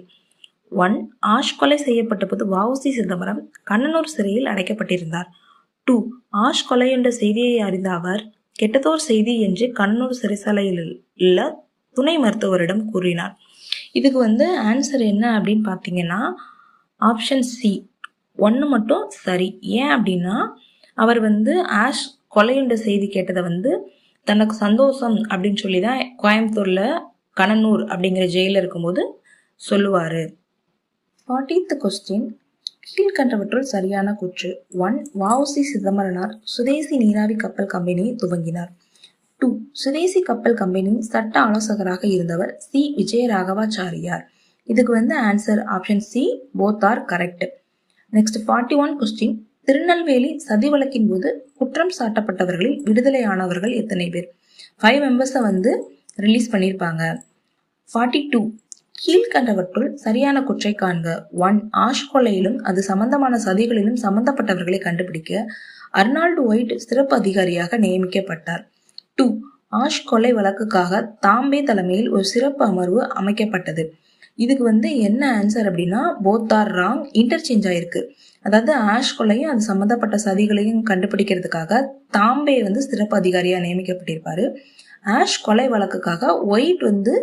1. ஆஷ் கொலை செய்யப்பட்ட போது வ.உ.சி. சிதம்பரம் கண்ணனூர் சிறையில் அடைக்கப்பட்டிருந்தார். 2. ஆஷ் கொலை என்ற செய்தியை அறிந்த அவர் கெட்டதோர் செய்தி என்று கண்ணனூர் சிறைசாலையில் உள்ள துணை மருத்துவரிடம் கூறினார். இதுக்கு வந்து ஆன்சர் என்ன அப்படின்னு பார்த்தீங்கன்னா ஆப்ஷன் சி 1 மட்டும் சரி. ஏன் அப்படின்னா அவர் வந்து ஆஷ் கொலை என்ற செய்தி கேட்டதை வந்து தனக்கு சந்தோஷம் அப்படின்னு சொல்லி தான் கோயம்புத்தூர்ல கண்ணனூர் அப்படிங்கிற ஜெயிலில் இருக்கும்போது சொல்லுவார். 40th question. கீழ்கண்டவற்றுள் சரியான கூற்று. 1. வ.உ.சி. சிதம்பரனார் சுதேசி நீராவி கப்பல் கம்பெனியை துவங்கினார். 2. சுதேசி கப்பல் கம்பெனியின் சட்ட ஆலோசகராக இருந்தவர் சி. விஜயராகவாச்சாரியார். இதுக்கு வந்து answer option C, both are correct. Next 41 question. Tirunelveli சதி வழக்கின் போது குற்றம் சாட்டப்பட்டவர்களில் விடுதலை ஆனவர்கள் எத்தனை பேர்? 5 மெம்பர்ஸை வந்து ரிலீஸ் பண்ணியிருப்பாங்க. 42. கீழ்கண்டவற்றுள் சரியான குற்றை காண்க. 1. ஆஷ் கொலையிலும் அது சம்பந்தமான சதிகளிலும் சம்பந்தப்பட்டவர்களை கண்டுபிடிக்க அர்னால்டு ஒயிட் சிறப்பு அதிகாரியாக நியமிக்கப்பட்டார். 2. ஆஷ் கொலை வழக்குக்காக தாம்பே தலைமையில் ஒரு சிறப்பு அமர்வு அமைக்கப்பட்டது. இதுக்கு வந்து என்ன ஆன்சர் அப்படின்னா போத் ஆர் ராங், இன்டர்சேஞ்ச் ஆயிருக்கு. அதாவது ஆஷ் கொலையும் அது சம்பந்தப்பட்ட சதிகளையும் கண்டுபிடிக்கிறதுக்காக தாம்பே வந்து சிறப்பு அதிகாரியாக நியமிக்கப்பட்டிருப்பாரு. ஆஷ் கொலை வழக்குக்காக ஒயிட் வந்து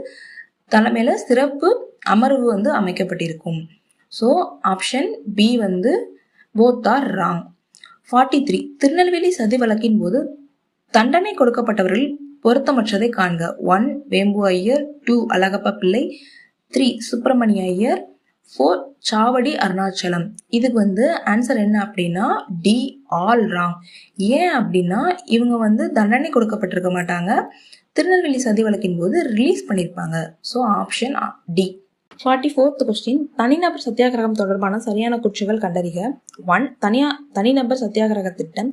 தலைமையில சிறப்பு அமர்வு வந்து அமைக்கப்பட்டிருக்கும். ஸோ ஆப்ஷன் பி வந்து போத் ஆர் ராங். 43. திருநெல்வேலி சதி வழக்கின் போது தண்டனை கொடுக்கப்பட்டவர்கள் பொருத்தமற்றதை காண்க. 1. வேம்பு ஐயர், 2. அழகப்ப பிள்ளை, 3. சுப்பிரமணிய ஐயர், 4. சாவடி அருணாச்சலம். இதுக்கு வந்து ஆன்சர் என்ன அப்படின்னா டி, ஆல் ராங். ஏன் அப்படின்னா இவங்க வந்து தண்டனை கொடுக்கப்பட்டிருக்க மாட்டாங்க, திருநெல்வேலி சதி வழக்கின் போது ரிலீஸ் பண்ணியிருப்பாங்க. So option D. 44th question. தனிநபர் சத்தியாகிரகம் தொடர்பான சரியான குற்றங்கள் கண்டறிக. 1. தனிநபர் சத்தியாகிரக திட்டம்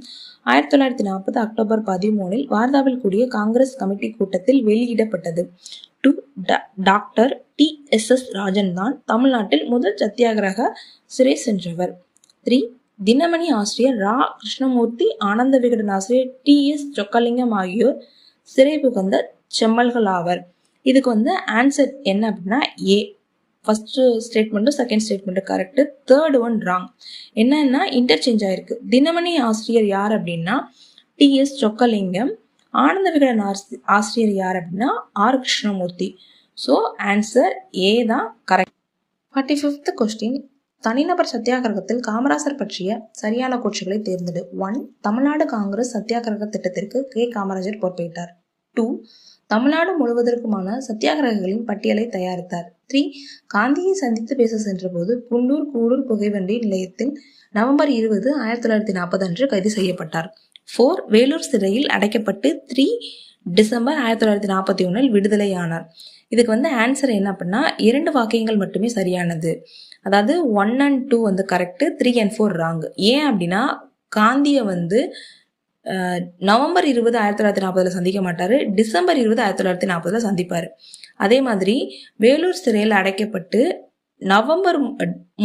1940 அக்டோபர் 13 வார்தாவில் கூடிய காங்கிரஸ் கமிட்டி கூட்டத்தில் வெளியிடப்பட்டது. 2. Doctor T.S.S. ராஜன் தான் தமிழ்நாட்டில் முதல் சத்தியாகிரக சிறை சென்றவர். 3. தினமணி ஆசிரியர் ரா. கிருஷ்ணமூர்த்தி, ஆனந்த விகடன் ஆசிரியர் T.S. சொக்கலிங்கம் ஆகியோர் சிறை புகுந்த செம்மல்கள் ஆவர். இதுக்கு வந்து ஆன்சர் என்ன அப்படின்னா ஏ. ஃபர்ஸ்ட் ஸ்டேட்மெண்ட்டும் செகண்ட் ஸ்டேட்மெண்ட்டும் கரெக்ட், தேர்ட் ஒன் ராங். என்னன்னா இன்டர்சேஞ்ச் ஆயிருக்கு. தினமணி ஆசிரியர் யார் அப்படின்னா T.S. சொக்கலிங்கம், ஆனந்த விகடன் ஆசிரியர் யார் அப்படின்னா R. Krishnamurthy. So answer A தான் கரெக்ட். 45th question. தனிநபர் சத்தியாகிரகத்தில் காமராசர் பற்றிய சரியான கூற்றுகளை தேர்ந்தெடு. 1. தமிழ்நாடு காங்கிரஸ் சத்தியாகிரக திட்டத்திற்கு கே. காமராஜர் பொறுப்பேற்றார். 2. தமிழ்நாடு முழுவதற்குமான சத்தியாகிரகங்களின் பட்டியலை தயாரித்தார். 3. காந்தியை சந்தித்து பேச சென்ற போது குண்டூர் கூடூர் புகைவண்டி நிலையத்தில் நவம்பர் 20, 1940 அன்று கைது செய்யப்பட்டார். 4. வேலூர் சிறையில் அடைக்கப்பட்டு 3 டிசம்பர் 1941 விடுதலையானார். இதுக்கு வந்து ஆன்சர் என்ன அப்படின்னா 2 வாக்கியங்கள் மட்டுமே சரியானது. அதாவது 1 and 2 வந்து கரெக்டு, 3 and 4 ராங். ஏன் அப்படின்னா காந்தியை வந்து நவம்பர் 20, 1940 சந்திக்க மாட்டாரு, டிசம்பர் 20, 1940 சந்திப்பாரு. அதே மாதிரி வேலூர் சிறையில் அடைக்கப்பட்டு நவம்பர்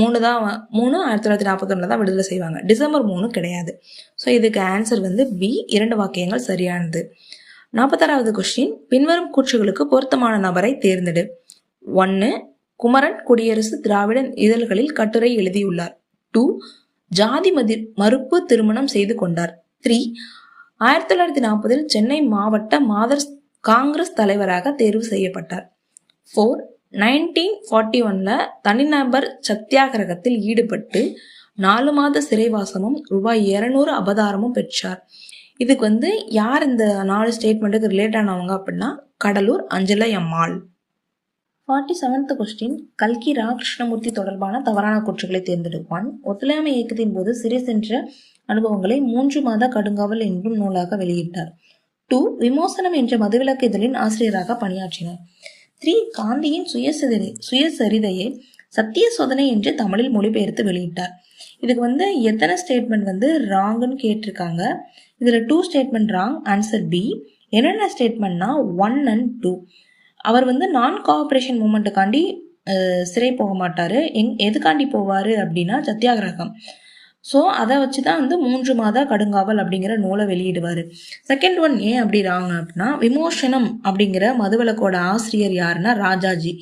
3 தான் 1941 தான் விடுதலை செய்வாங்க, டிசம்பர் 3 கிடையாது. ஸோ இதுக்கு ஆன்சர் வந்து பி, 2 வாக்கியங்கள் சரியானது. 46வது கொஸ்டின். பின்வரும் கூற்றுகளுக்கு பொருத்தமான நபரை தேர்ந்தெடு. 1. குமரன் குடியரசு திராவிடன் இதழ்களில் கட்டுரை எழுதியுள்ளார். 2. ஜாதி மறுப்பு திருமணம் செய்து கொண்டார். 3. 1940 சென்னை மாவட்ட மாதர் காங்கிரஸ் தலைவராக தேர்வு செய்யப்பட்டார். 4. 1941 தனிநபர் சத்தியாகிரகத்தில் ஈடுபட்டு 4 மாத சிறைவாசமும் ரூபாய் 200 அபதாரமும் பெற்றார். இதுக்கு வந்து யார் இந்த 4 ஸ்டேட்மெண்ட்டுக்கு ரிலேட் ஆனவங்க அப்படின்னா கடலூர் அஞ்சலை அம்மாள். 47th கொஸ்டின் கல்கி ரா கிருஷ்ணமூர்த்தி தொடர்பான தவறான கூற்றுகளை தேர்ந்தெடு. 1. ஒத்துழையாமை இயக்கத்தின் போது சிறை சென்ற அனுபவங்களை 3 மாத கடுங்காவல் என்னும் நூலாக வெளியிட்டார். 2. விமோசனம் என்ற மதுவிலக்கு இதழின் ஆசிரியராக பணியாற்றினார். 3. காந்தியின் சுயசரிதையை சத்திய சோதனை என்று தமிழில் மொழிபெயர்த்து வெளியிட்டார். இதுக்கு எத்தனை ஸ்டேட்மெண்ட் ராங்குன்னு கேட்டிருக்காங்க. இதுல 2 ஸ்டேட்மெண்ட் ராங், ஆன்சர் பி. என்னென்ன ஸ்டேட்மெண்ட்னா 1 and 2. அவர் நான் கோஆபரேஷன் மூமெண்ட்டுக்காண்டி சிறை போக மாட்டாரு. எதுக்காண்டி போவாரு அப்படின்னா சத்தியாகிரகம். ஸோ அதை வச்சு தான் 3 மாத கடுங்காவல் அப்படிங்கிற நூலை வெளியிடுவார். செகண்ட் ஒன் ஏன் அப்படி ராங்க அப்படின்னா விமோசனம் அப்படிங்கிற மதுவிலக்கோட ஆசிரியர் யாருன்னா ராஜாஜி.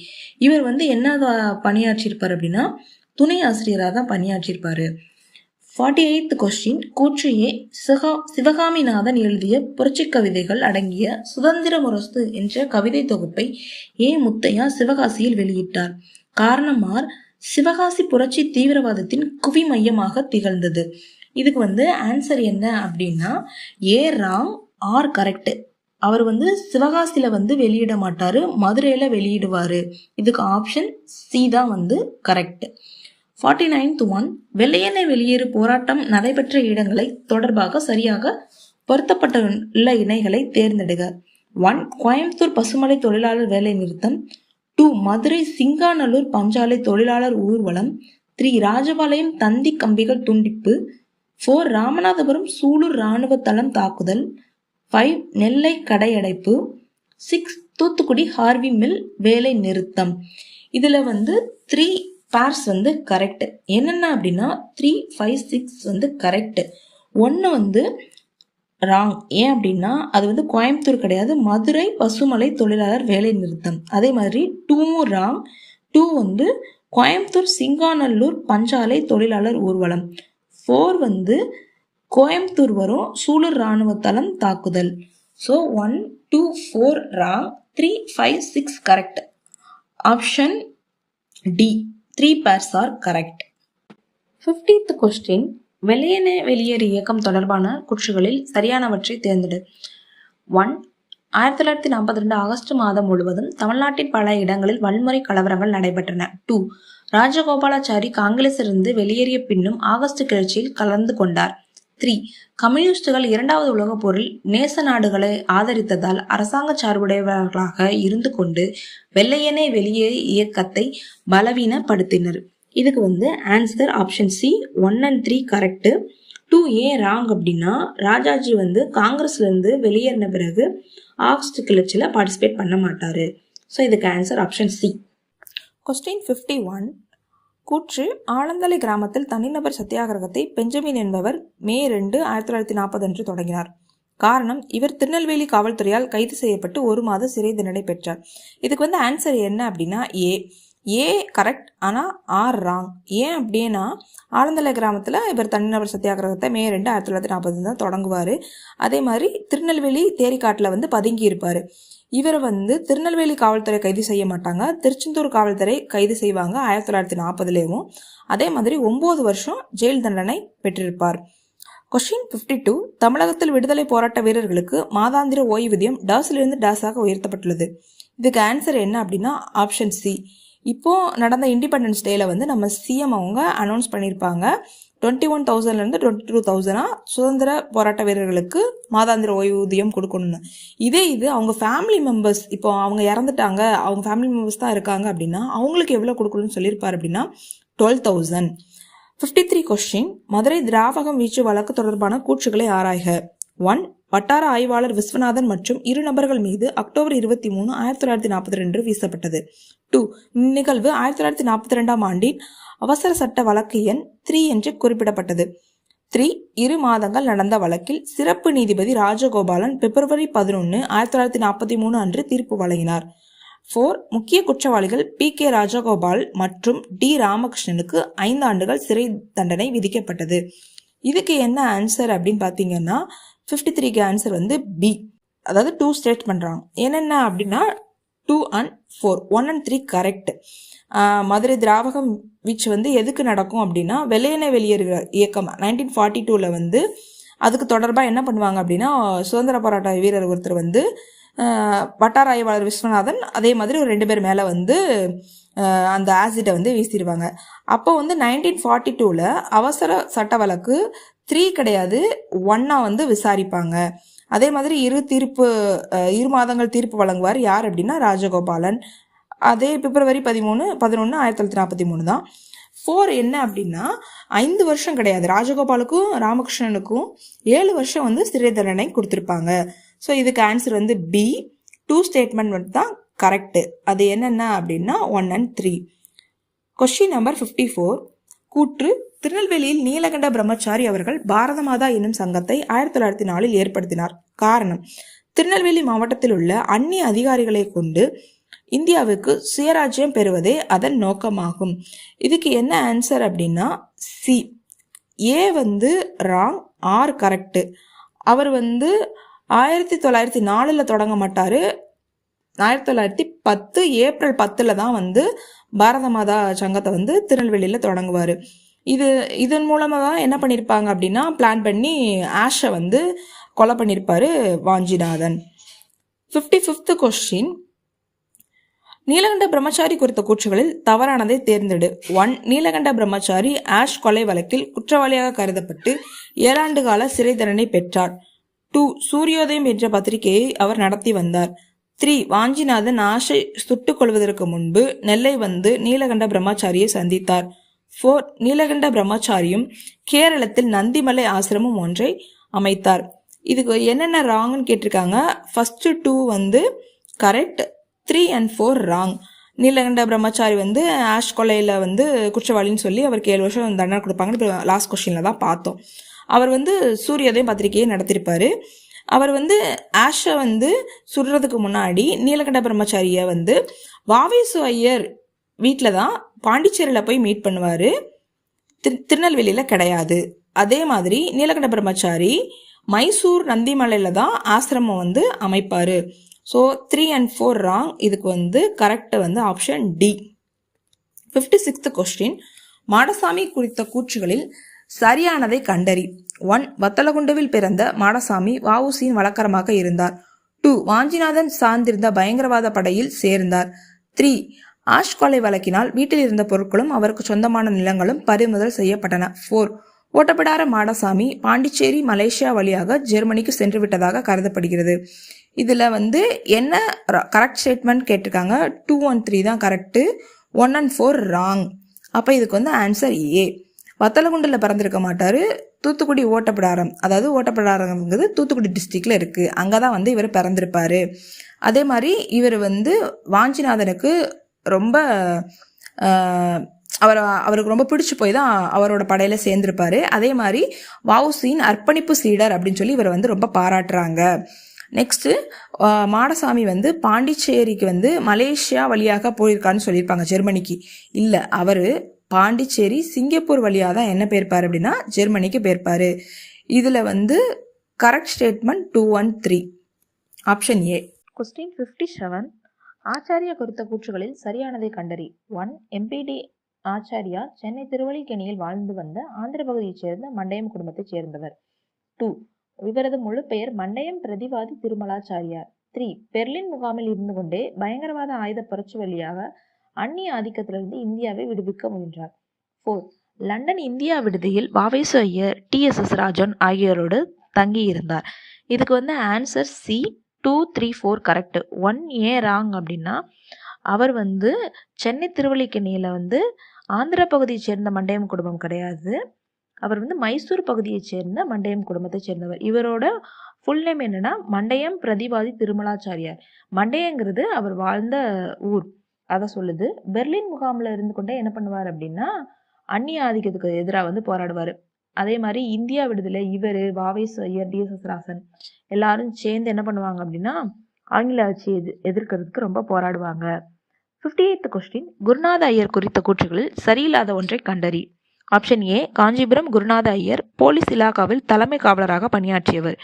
இவர் என்ன பணியாற்றியிருப்பார் அப்படின்னா துணை ஆசிரியராக தான் பணியாற்றியிருப்பாரு. 48th கொஸ்டின் கூற்று ஏ. சிவகாமிநாதன் எழுதிய புரட்சி கவிதைகள் அடங்கிய சுதந்திர முரசு என்ற கவிதை தொகுப்பை ஏ. முத்தையா சிவகாசியில் வெளியிட்டார். காரணமார் சிவகாசி புரட்சி தீவிரவாதத்தின் குவி மையமாக திகழ்ந்தது. இதுக்கு ஆன்சர் என்ன அப்படின்னா ஏ ராங், ஆர் கரெக்ட். அவர் சிவகாசியில வெளியிட மாட்டாரு, மதுரையில வெளியிடுவாரு. இதுக்கு ஆப்ஷன் சி தான் கரெக்ட். 49th ஒன் வெள்ளையனே வெளியேறு போராட்டம் நடைபெற்ற இடங்களை தொடர்பாக சரியாக பொருத்தப்பட்டுள்ள இணைகளை தேர்ந்தெடுக. 1. கோயம்புத்தூர் பசுமலை தொழிலாளர் வேலை நிறுத்தம். 2. மதுரை சிங்காநல்லூர் பஞ்சாலை தொழிலாளர் ஊர்வலம். 3. ராஜபாளையம் தந்தி கம்பிகள் துண்டிப்பு. 4. ராமநாதபுரம் சூலூர் இராணுவ தளம் தாக்குதல். 5. நெல்லை கடையடைப்பு. 6. தூத்துக்குடி ஹார்வி மில் வேலை நிறுத்தம். இதுல 3 பேர்ஸ் கரெக்ட். என்னென்ன அப்படின்னா 3, 5, 6 கரெக்ட். 1 ராங். ஏன் அப்படின்னா அது கோயம்புத்தூர் கிடையாது, மதுரை பசுமலை தொழிலாளர் வேலை நிறுத்தம். அதே மாதிரி 2 ராங். 2 கோயம்புத்தூர் சிங்காநல்லூர் பஞ்சாலை தொழிலாளர் ஊர்வலம். 4 கோயம்புத்தூர் வரும் சூலூர் இராணுவ தளம் தாக்குதல். So 1, 2, 4 wrong, 3, 5, 6 correct. Option D 3 pairs are correct. 50th question வெள்ளையனே வெளியேறு இயக்கம் தொடர்பான கூற்றுகளில் சரியானவற்றை தேர்ந்தெடு. 1. 1942 ஆகஸ்ட் மாதம் முழுவதும் தமிழ்நாட்டின் பல இடங்களில் வன்முறை கலவரங்கள் நடைபெற்றன. 2. ராஜகோபாலாச்சாரி காங்கிரசிலிருந்து வெளியேறிய பின்னும் ஆகஸ்ட் கிளர்ச்சியில் கலந்து கொண்டார். 3. கம்யூனிஸ்டுகள் 2வது உலகப் போரில் நேச நாடுகளை ஆதரித்ததால் அரசாங்க சார்புடையவர்களாக இருந்து கொண்டு வெள்ளையனே வெளியேறு இயக்கத்தை பலவீனப்படுத்தினர். இதுக்கு answer option C 1 and 3 correct. 2 ஏன் ராங் அப்படின்னா ராஜாஜி காங்கிரஸ்ல இருந்து வெளியேறின பிறகு ஆகஸ்ட் கிளர்ச்சியில பார்ட்டிசிபேட் பண்ண மாட்டாரு. ஸோ இதுக்கு ஆன்சர் ஆப்ஷன் சி. கொஸ்டின் 51 கூற்று ஆலந்தலை கிராமத்தில் தனிநபர் சத்தியாகிரகத்தை பெஞ்சமின் என்பவர் மே 2, 1940 அன்று தொடங்கினார். காரணம் இவர் திருநெல்வேலி காவல்துறையால் கைது செய்யப்பட்டு 1 மாத சிறை தண்டனை பெற்றார். இதுக்கு ஆன்சர் என்ன அப்படின்னா ஏ கரெக்ட், ஆனால் ஆர் ராங். ஏன் அப்படின்னா ஆலந்தலை கிராமத்தில் இவர் தனிநபர் சத்தியாகிரகத்தை மே 2, 1940 தான் தொடங்குவார். அதே மாதிரி திருநெல்வேலி தேரிக்காட்டில் பதுங்கி இருப்பார். இவர் திருநெல்வேலி காவல்துறை கைது செய்ய மாட்டாங்க, திருச்செந்தூர் காவல்துறை கைது செய்வாங்க 1940லேயும். அதே மாதிரி 9 வருஷம் ஜெயில் தண்டனை பெற்றிருப்பார். கொஸ்டின் 52 தமிழகத்தில் விடுதலை போராட்ட வீரர்களுக்கு மாதாந்திர ஓய்வூதியம் டாஸிலிருந்து டாஸாக உயர்த்தப்பட்டுள்ளது. இதுக்கு ஆன்சர் என்ன அப்படின்னா ஆப்ஷன் சி. இப்போ நடந்த இண்டிபெண்டன்ஸ் டேல நம்ம சிஎம் அவங்க அனௌன்ஸ் பண்ணியிருப்பாங்க 21,000 22,000 சுதந்திர போராட்ட வீரர்களுக்கு மாதாந்திர ஓய்வூதியம் கொடுக்கணும்னு. இது அவங்க ஃபேமிலி மெம்பர்ஸ், இப்போ அவங்க இறந்துட்டாங்க, அவங்க ஃபேமிலி மெம்பர்ஸ் தான் இருக்காங்க அப்படின்னா அவங்களுக்கு எவ்வளோ கொடுக்கணும்னு சொல்லியிருப்பார் அப்படின்னா 12,000. 53 கொஸ்டின் மதுரை திராவகம் வீச்சு வழக்கு தொடர்பான கூற்றுகளை ஆராய்க. 1. வட்டார ஆய்வாளர் விஸ்வநாதன் மற்றும் 2 நபர்கள் மீது அக்டோபர் 23, 1942 வீசப்பட்டது. 2. இந்நிகழ்வு 1942 ஆண்டின் அவசர சட்ட வழக்கு எண் 3 என்று குறிப்பிடப்பட்டது. 3. 2 மாதங்கள் நடந்த வழக்கில் சிறப்பு நீதிபதி ராஜகோபாலன் பிப்ரவரி 11, 1943 அன்று தீர்ப்பு வழங்கினார். 4. முக்கிய குற்றவாளிகள் PK ராஜகோபால் மற்றும் D ராமகிருஷ்ணனுக்கு 5 ஆண்டுகள் சிறை தண்டனை விதிக்கப்பட்டது. இதுக்கு என்ன ஆன்சர் அப்படின்னு பார்த்தீங்கன்னா 53க்கு ஆன்சர் பி, அதாவது 2 ஸ்டேட் பண்றாங்க. என்னென்ன அப்படின்னா 2 and 4, 1 and 3 கரெக்ட். மதுரை திராவகம் வீச்சு எதுக்கு நடக்கும் அப்படின்னா வெள்ளையனே வெளியேறுகிற இயக்கம் 1942ல அதுக்கு தொடர்பாக என்ன பண்ணுவாங்க அப்படின்னா சுதந்திர போராட்ட வீரர் ஒருத்தர் வட்டார ஆய்வாளர் விஸ்வநாதன் அதே மாதிரி ஒரு 2 பேர் மேலே வந்து அந்த ஆசிட்டை வந்து வீசிடுவாங்க. அப்போ வந்து 1942 அவசர சட்ட வழக்கு 3 கிடையாது 1 வந்து விசாரிப்பாங்க. அதே மாதிரி 2 மாதங்கள் தீர்ப்பு வழங்குவார். யார் அப்படின்னா ராஜகோபாலன். அதே பிப்ரவரி 11, 1943 தான். 4 என்ன அப்படின்னா 5 வருஷம் கிடையாது, ராஜகோபாலுக்கும் ராமகிருஷ்ணனுக்கும் 7 வருஷம் வந்து சிறை தண்டனை கொடுத்துருப்பாங்க. ஸோ இதுக்கு ஆன்சர் வந்து B. 2 ஸ்டேட்மெண்ட் தான் கரெக்டு. அது என்னென்ன அப்படின்னா 1 and 3. Question number 54. கூற்று: திருநெல்வேலியில் நீலகண்ட பிரம்மச்சாரி அவர்கள் பாரத மாதா என்னும் சங்கத்தை 1904 ஏற்படுத்தினார். காரணம்: திருநெல்வேலி மாவட்டத்தில் உள்ள அந்நிய அதிகாரிகளை கொண்டு இந்தியாவுக்கு சுயராஜ்யம் பெறுவதே அதன் நோக்கமாகும். இதுக்கு என்ன ஆன்சர் அப்படின்னா C. A வந்து ராங், R கரெக்டு. அவர் வந்து 1904 தொடங்க மாட்டார். 1910 ஏப்ரல் 10 தான் வந்து பாரத மாதா சங்கத்தை வந்து திருநெல்வேலியில் தொடங்குவார். இதன் மூலமாக தான் என்ன பண்ணியிருப்பாங்க அப்படின்னா பிளான் பண்ணி ஆஷை வந்து கொலை பண்ணியிருப்பார் வாஞ்சிநாதன். 55th question. நீலகண்ட பிரம்மச்சாரி குறித்த கூற்றுகளில் தவறானதை தேர்ந்தெடு. 1. நீலகண்ட பிரம்மச்சாரி ஆஷ் கொலை வழக்கில் குற்றவாளியாக கருதப்பட்டு 7 ஆண்டு கால சிறை தண்டனை பெற்றார். 2. சூரியோதயம் என்ற பத்திரிகையை அவர் நடத்தி வந்தார். 3. வாஞ்சிநாதன் ஆஷை சுட்டுக் கொள்வதற்கு முன்பு நெல்லை வந்து நீலகண்ட பிரம்மச்சாரியை சந்தித்தார். 4. நீலகண்ட பிரம்மச்சாரியும் கேரளத்தில் நந்திமலை ஆசிரமம் ஒன்றை அமைத்தார். இதுக்கு என்னென்ன ராங்னு கேட்டிருக்காங்க. ஃபர்ஸ்ட் 2 வந்து கரெக்ட், 3 and 4 ராங். நீலகண்ட பிரம்மச்சாரி வந்து ஆஷ் கொலையில் வந்து குற்றவாளின்னு சொல்லி அவருக்கு 7 வருஷம் தண்டனை கொடுப்பாங்கன்னு இப்போ லாஸ்ட் கொஸ்டினில் தான் பார்த்தோம். அவர் வந்து சூரியோதயம் பத்திரிகையை நடத்தியிருப்பார். அவர் வந்து ஆஷை வந்து சுடுறதுக்கு முன்னாடி நீலகண்ட பிரம்மச்சாரியை வந்து வாவேசு ஐயர் வீட்டில் தான் பாண்டிச்சேரியில் போய் மீட் பண்ணுவார், திருநெல்வேலியில் கிடையாது. அதே மாதிரி நீலகண்ட பிரம்மச்சாரி மைசூர் நந்திமலையில் தான் ஆசிரமம் வந்து அமைப்பார். So 3 and 4 wrong. இதுக்கு வந்து கரெக்ட் வந்து option D. 56th question. Madasamy குறித்த கூற்றுகளில் சரியானதை கண்டறி. 1. வத்தலகுண்டுவில் பிறந்த மாடசாமி வஉசியின் வழக்கரமாக இருந்தார். 2. வாஞ்சிநாதன் சார்ந்திருந்த பயங்கரவாத படையில் சேர்ந்தார். 3. ஆஷ் கொலை வழக்கினால் வீட்டில் இருந்த பொருட்களும் அவருக்கு சொந்தமான நிலங்களும் பறிமுதல் செய்யப்பட்டன. 4. ஓட்டப்பிடார மாடசாமி பாண்டிச்சேரி மலேசியா வழியாக ஜெர்மனிக்கு சென்று விட்டதாக கருதப்படுகிறது. இதில் வந்து என்ன கரெக்ட் ஸ்டேட்மெண்ட் கேட்டிருக்காங்க. 2 and 3 தான் கரெக்டு, 1 and 4 ராங். அப்போ இதுக்கு வந்து ஆன்சர் A. வத்தலகுண்டில் பிறந்திருக்க மாட்டார், தூத்துக்குடி ஓட்டப்பிடாரம், அதாவது ஓட்டப்பிடாரங்கிறது தூத்துக்குடி டிஸ்ட்ரிக்டில் இருக்குது, அங்கே தான் வந்து இவர் பிறந்திருப்பார். அதே மாதிரி இவர் வந்து வாஞ்சிநாதனுக்கு ரொம்ப அவருக்கு ரொம்ப பிடிச்சி போய் தான் அவரோட படையில் சேர்ந்திருப்பார். அதே மாதிரி வஉசியின் அர்ப்பணிப்பு சீடர் அப்படின்னு சொல்லி இவரை வந்து ரொம்ப பாராட்டுறாங்க. நெக்ஸ்ட்டு மாடசாமி வந்து பாண்டிச்சேரிக்கு வந்து மலேசியா வழியாக போயிருக்கான்னு சொல்லியிருப்பாங்க, ஜெர்மனிக்கு. இல்லை, அவர் பாண்டிச்சேரி சிங்கப்பூர் வழியாக தான் என்ன போயிருப்பார் அப்படின்னா ஜெர்மனிக்கு போயிருப்பார். இதில் வந்து correct statement 2 and 3 option A. Question 57. Acharya குறித்த கூற்றுகளில் சரியானதை கண்டறி. 1. MPD ஆச்சாரியா சென்னை திருவல்லிக்கேணியில் வாழ்ந்து வந்த ஆந்திர பகுதியைச் சேர்ந்த மண்டையம் குடும்பத்தைச் சேர்ந்தவர். 2. இவரது முழு பெயர் மண்டையம் பிரதிவாதி திருமலாச்சாரியார். 3. பெர்லின் முகாமில் இருந்து கொண்டே பயங்கரவாத ஆயுத புரட்சி வழியாக அந்நிய ஆதிக்கத்திலிருந்து இந்தியாவை விடுவிக்க முயன்றார். 4. லண்டன் இந்தியா விடுதியில் வாவேசு ஐயர், TSS ராஜன் ஆகியோரோடு தங்கியிருந்தார். இதுக்கு வந்து ஆன்சர் C. 2, 3, 4 கரெக்டு. 1 ஏன் ராங் அப்படின்னா அவர் வந்து சென்னை திருவல்லிக்கேணியில் வந்து ஆந்திர பகுதியை சேர்ந்த மண்டையம் குடும்பம் கிடையாது, அவர் வந்து மைசூர் பகுதியை சேர்ந்த மண்டையம் குடும்பத்தை சேர்ந்தவர். இவரோட ஃபுல் நேம் என்னன்னா மண்டையம் பிரதிவாதி திருமலாச்சாரியார். மண்டையங்கிறது அவர் வாழ்ந்த ஊர், அதை சொல்லுது. பெர்லின் முகாமில் இருந்து கொண்டே என்ன பண்ணுவார் அப்படின்னா அந்நிய ஆதிக்கத்துக்கு எதிராக வந்து போராடுவார். அதே மாதிரி இந்தியா விடுதலை இவர், வாவேசு ஐயர், TSS ராசன் எல்லாரும் சேர்ந்து என்ன பண்ணுவாங்க அப்படின்னா ஆங்கில ஆட்சி எதிர்க்கிறதுக்கு ரொம்ப போராடுவாங்க. 58th question. குருநாத ஐயர் குறித்த கூற்றுகளில் சரியில்லாத ஒன்றை கண்டறி. Option A. Kanchipuram Gurunatha Iyer police இலாகாவில் தலைமை காவலராக பணியாற்றியவர்.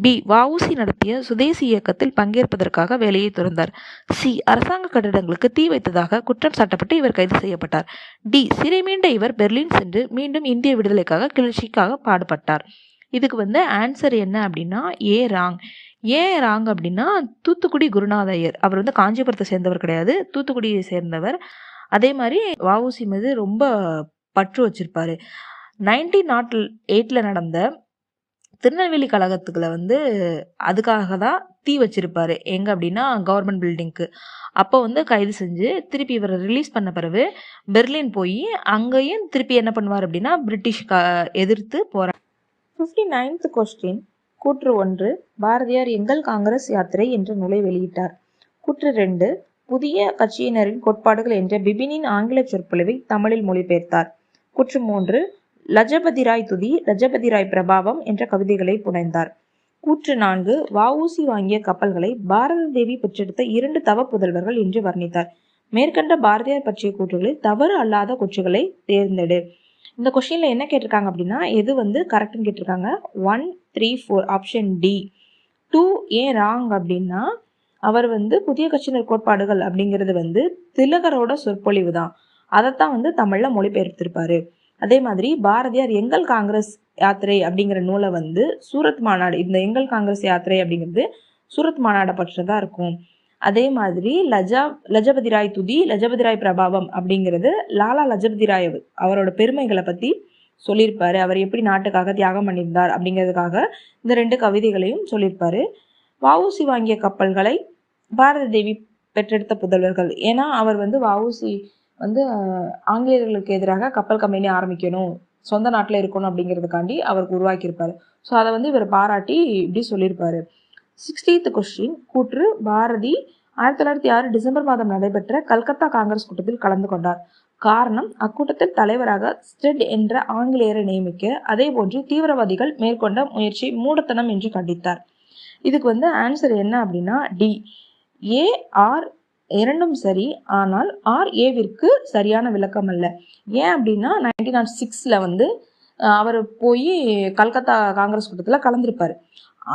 B. வஉசி நடத்திய சுதேசி இயக்கத்தில் பங்கேற்பதற்காக வேலையை துறந்தார். C. அரசாங்க கட்டிடங்களுக்கு தீ வைத்ததாக குற்றம் சாட்டப்பட்டு இவர் கைது செய்யப்பட்டார். D. சிறை மீண்ட இவர் பெர்லின் சென்று மீண்டும் இந்திய விடுதலைக்காக கிளர்ச்சிக்காக பாடுபட்டார். இதுக்கு வந்து ஆன்சர் என்ன அப்படின்னா A ராங். ஏன் ராங் அப்படின்னா தூத்துக்குடி குருநாத ஐயர் அவர் வந்து காஞ்சிபுரத்தை சேர்ந்தவர் கிடையாது, தூத்துக்குடியை சேர்ந்தவர். அதே மாதிரி வஉசி மீது ரொம்ப பற்று வச்சிருப்பாரு. 1908 நடந்த திருநெல்வேலி கழகத்துக்குள்ள வந்து அதுக்காக தான் தீ வச்சிருப்பாரு. எங்க அப்படின்னா கவர்மெண்ட் பில்டிங்க்கு. அப்போ வந்து கைது செஞ்சு திருப்பி இவரை ரிலீஸ் பண்ண பிறகு பெர்லின் போய் அங்கேயும் திருப்பி என்ன பண்ணுவார் அப்படின்னா பிரிட்டிஷ் எதிர்த்து போராட. 59th question. கூற்று 1, பாரதியார் எங்கள் காங்கிரஸ் யாத்திரை என்ற நூலை வெளியிட்டார். கூற்று 2, புதிய கட்சியினரின் கோட்பாடுகள் என்ற பிபினின் ஆங்கில சொற்பொழிவை தமிழில் மொழிபெயர்த்தார். கூற்று 3, லஜபதி ராய் துதி, லஜபதி ராய் பிரபாவம் என்ற கவிதைகளை புனைந்தார். கூற்று 4, வஉசி வாங்கிய கப்பல்களை பாரத தேவி பெற்றெடுத்த 2 தவ புதல்வர்கள் என்று வர்ணித்தார். மேற்கண்ட பாரதியார் பற்றிய கூற்றுகளில் தவறு அல்லாத கூற்றுகளை தேர்ந்தெடு. இந்த கொஸ்டின்ல என்ன கேட்டிருக்காங்க அப்படின்னா எது வந்து கரெக்ட்னு கேட்டிருக்காங்க. 1, 3, 4 ஆப்ஷன் டி. 2 ஏன் ராங் அப்படின்னா அவர் வந்து புதிய கட்சியினர் கோட்பாடுகள் அப்படிங்கிறது வந்து திலகரோட சொற்பொழிவு தான், அதைத்தான் வந்து தமிழ்ல மொழிபெயர்த்திருப்பாரு. அதே மாதிரி பாரதியார் எங்கள் காங்கிரஸ் யாத்திரை அப்படிங்கிற நூலை வந்து சூரத் மாநாடு, இந்த எங்கள் காங்கிரஸ் யாத்திரை அப்படிங்கிறது சூரத் மாநாடை பற்றிதான் இருக்கும். அதே மாதிரி லஜபதி ராய் துதி, லஜபதி ராய் பிரபாவம் அப்படிங்கிறது லாலா லஜபதி ராய் அவரோட பெருமைகளை பத்தி சொல்லியிருப்பாரு. அவர் எப்படி நாட்டுக்காக தியாகம் பண்ணியிருந்தார் அப்படிங்கிறதுக்காக இந்த 2 கவிதைகளையும் சொல்லியிருப்பாரு. வஉசி வாங்கிய கப்பல்களை பாரத தேவி பெற்றெடுத்த புதல்வர்கள், ஏன்னா அவர் வந்து வஉசி வந்து ஆங்கிலேயர்களுக்கு எதிராக கப்பல் கம்பெனி ஆரம்பிக்கணும், சொந்த நாட்டில் இருக்கணும் அப்படிங்கிறதுக்காண்டி அவருக்கு உருவாக்கியிருப்பாரு. ஸோ அதை வந்து இவர் பாராட்டி இப்படி சொல்லியிருப்பாரு. 60th question. கூற்று பாரதி 1906 டிசம்பர் மாதம் நடைபெற்ற கல்கத்தா காங்கிரஸ் கூட்டத்தில் கலந்து கொண்டார். காரணம், அக்கூட்டத்தில் தலைவராக ஸ்டெட் என்ற ஆங்கிலேயரை நியமிக்க அதே போன்று தீவிரவாதிகள் மேற்கொண்ட முயற்சி மூடத்தனம் என்று கண்டித்தார். இதுக்கு வந்து ஆன்சர் என்ன அப்படின்னா டி. ஏ ஆர் இரண்டும் சரி, ஆனால் ஆர் ஏவிற்கு சரியான விளக்கம் அல்ல. ஏன் அப்படின்னா 1906 வந்து அவர் போய் கல்கத்தா காங்கிரஸ் கூட்டத்தில் கலந்துருப்பாரு.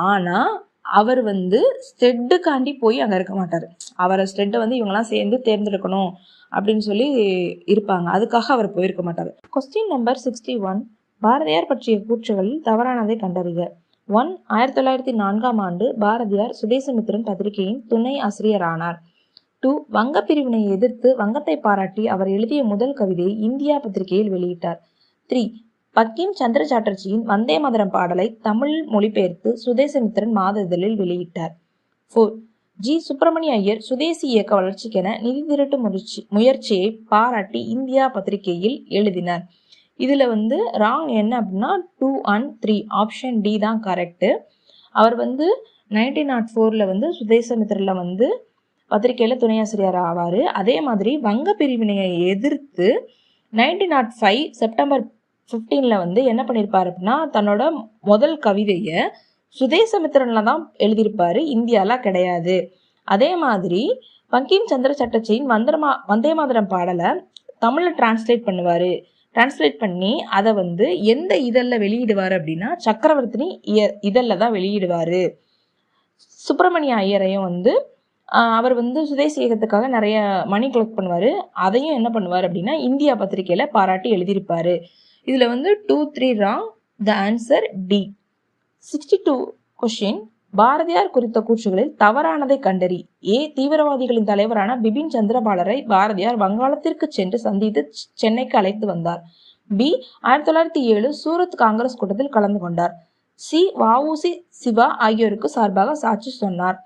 ஆனால் அவர் வந்து ஸ்டெட்டுக்காண்டி போய் அங்கே இருக்க மாட்டார். அவரை ஸ்டெட்டை வந்து இவங்கெல்லாம் சேர்ந்து தேர்ந்தெடுக்கணும் அப்படின்னு சொல்லி இருப்பாங்க, அதுக்காக அவர் போயிருக்க மாட்டார். Question number 61. பாரதியார் பற்றிய கூற்றுகளில் தவறானதை கண்டறிக. 1, 1904ஆம் ஆண்டு பாரதியார் சுதேசமித்திரன் பத்திரிகையின் துணை ஆசிரியரானார். 2, வங்க பிரிவினையை எதிர்த்து வங்கத்தை பாராட்டி அவர் எழுதிய முதல் கவிதையை இந்தியா பத்திரிகையில் வெளியிட்டார். 3, பங்கிம் சந்திர சாட்டர்ஜியின் வந்தே மாதரம் பாடலை தமிழில் மொழிபெயர்த்து சுதேசமித்திரன் மாத இதழில் வெளியிட்டார். 4, ஜி. சுப்பிரமணிய ஐயர் சுதேசி இயக்க வளர்ச்சிக்கென நிதி திரட்டும் முயற்சியை பாராட்டி இந்தியா பத்திரிகையில் எழுதினார். இதுல வந்து ராங் என்ன அப்படின்னா 2 and 3 ஆப்ஷன் டி தான் கரெக்டு. அவர் வந்து 1904 வந்து சுதேசமித்திரன்ல வந்து பத்திரிகையில துணையாசிரியர் ஆவார். அதே மாதிரி வங்க பிரிவினையை எதிர்த்து 1905 செப்டம்பர் 15 வந்து என்ன பண்ணியிருப்பாரு அப்படின்னா தன்னோட முதல் கவிதையை சுதேசமித்திரன்ல தான் எழுதியிருப்பாரு, இந்தியாலாம் கிடையாது. அதே மாதிரி பங்கிம் சந்திர சாட்டர்ஜியின் வந்தே மாதரம் பாடலை தமிழ்ல டிரான்ஸ்லேட் பண்ணி அதை வந்து எந்த இதழில் வெளியிடுவார் அப்படின்னா சக்கரவர்த்தி இதழில் தான் வெளியிடுவார். சுப்பிரமணிய ஐயரையும் வந்து அவர் வந்து சுதேசி இயக்கத்துக்காக நிறைய மணி கலெக்ட் பண்ணுவார், அதையும் என்ன பண்ணுவார் அப்படின்னா இந்தியா பத்திரிகையில் பாராட்டி எழுதியிருப்பார். இதில் வந்து 2, 3 wrong. The answer D. 62 question. Bharathiyar குறித்த கூற்றுகளில் தவறானதை கண்டறி. ஏ, தீவிரவாதிகளின் தலைவரான பிபின் சந்திரபாலரை பாரதியார் வங்காளத்திற்கு சென்று சந்தித்து சென்னைக்கு அழைத்து வந்தார். பி, 1907 சூரத் காங்கிரஸ் கூட்டத்தில் கலந்து கொண்டார். சி, வஉசி சிவா ஆகியோருக்கு சார்பாக சாட்சி சொன்னார்.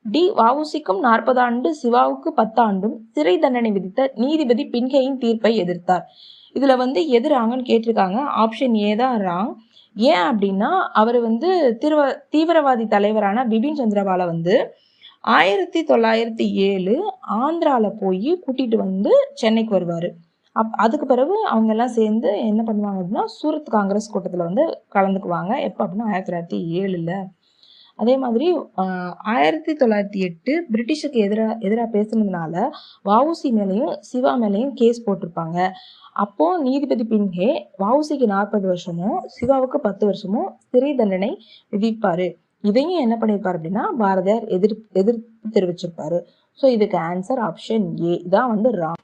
டி, வஉசிக்கும் 40 ஆண்டு சிவாவுக்கு 10 ஆண்டும் சிறை தண்டனை விதித்த நீதிபதி பின்கேயின் தீர்ப்பை எதிர்த்தார். இதுல வந்து எது ராங்கன்னு கேட்டிருக்காங்க. ஆப்ஷன் ஏ தான் ராங். ஏன் அப்படின்னா அவர் வந்து தீவிரவாதி தலைவரான பிபின் சந்திரபாலை வந்து 1907 ஆந்திரால போய் கூட்டிட்டு வந்து சென்னைக்கு வருவார். அதுக்கு பிறகு அவங்க எல்லாம் சேர்ந்து என்ன பண்ணுவாங்க அப்படின்னா சூரத் காங்கிரஸ் கூட்டத்தில் வந்து கலந்துக்குவாங்க. எப்போ அப்படின்னா 1907. அதே மாதிரி 1908 பிரிட்டிஷுக்கு எதிராக பேசுனதுனால வஉசி மேலேயும் சிவா மேலேயும் கேஸ் போட்டிருப்பாங்க. அப்போ நீதிபதி பின்கே வஉசிக்கு 40 வருஷமும் சிவாவுக்கு 10 வருஷமும் சிறை தண்டனை விதிப்பாரு. இதையும் என்ன பண்ணியிருப்பாரு அப்படின்னா பாரதியார் எதிர்ப்பு தெரிவிச்சிருப்பாரு. ஸோ இதுக்கு ஆன்சர் ஆப்ஷன் ஏ தான் வந்து ராங்.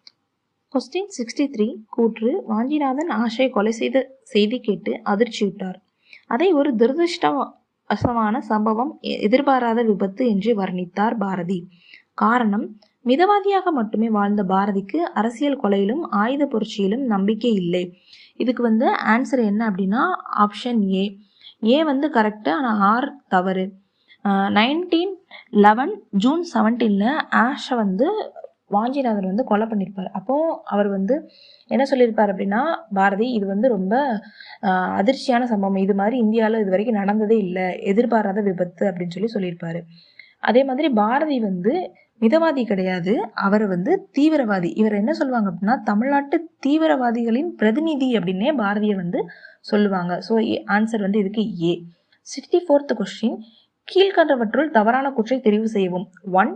கொஸ்டின் 63. கூற்று வாஞ்சிநாதன் ஆஷை கொலை செய்த செய்தி கேட்டு அதிர்ச்சியுட்டார். அதை ஒரு அசமான சம்பவம், எதிர்பாராத விபத்து என்று வர்ணித்தார் பாரதி. காரணம், மிதவாதியாக மட்டுமே வாழ்ந்த பாரதிக்கு அரசியல் கொலையிலும் ஆயுத புரட்சியிலும் நம்பிக்கை இல்லை. இதுக்கு ஆன்சர் என்ன அப்படின்னா ஆப்ஷன் ஏ. ஏ கரெக்டு, ஆனால் ஆர் தவறு. 1911 ஜூன் 17 ஆஷை வாஞ்சிநாதன் கொலை பண்ணியிருப்பார். அப்போது அவர் என்ன சொல்லியிருப்பார் அப்படின்னா, பாரதி இது ரொம்ப அதிர்ச்சியான சம்பவம், இது மாதிரி இந்தியாவில் இது வரைக்கும் நடந்ததே இல்லை, எதிர்பாராத விபத்து அப்படின்னு சொல்லியிருப்பார். அதே மாதிரி பாரதி மிதவாதி கிடையாது, அவர் தீவிரவாதி. இவர் என்ன சொல்லுவாங்க அப்படின்னா தமிழ்நாட்டு தீவிரவாதிகளின் பிரதிநிதி அப்படின்னே பாரதியை சொல்லுவாங்க. ஸோ ஆன்சர் இதுக்கு ஏ. 64th கொஸ்டின், கீழ்கண்டவற்றுள் தவறான கூற்றை தெரிவு செய்யவும். 1.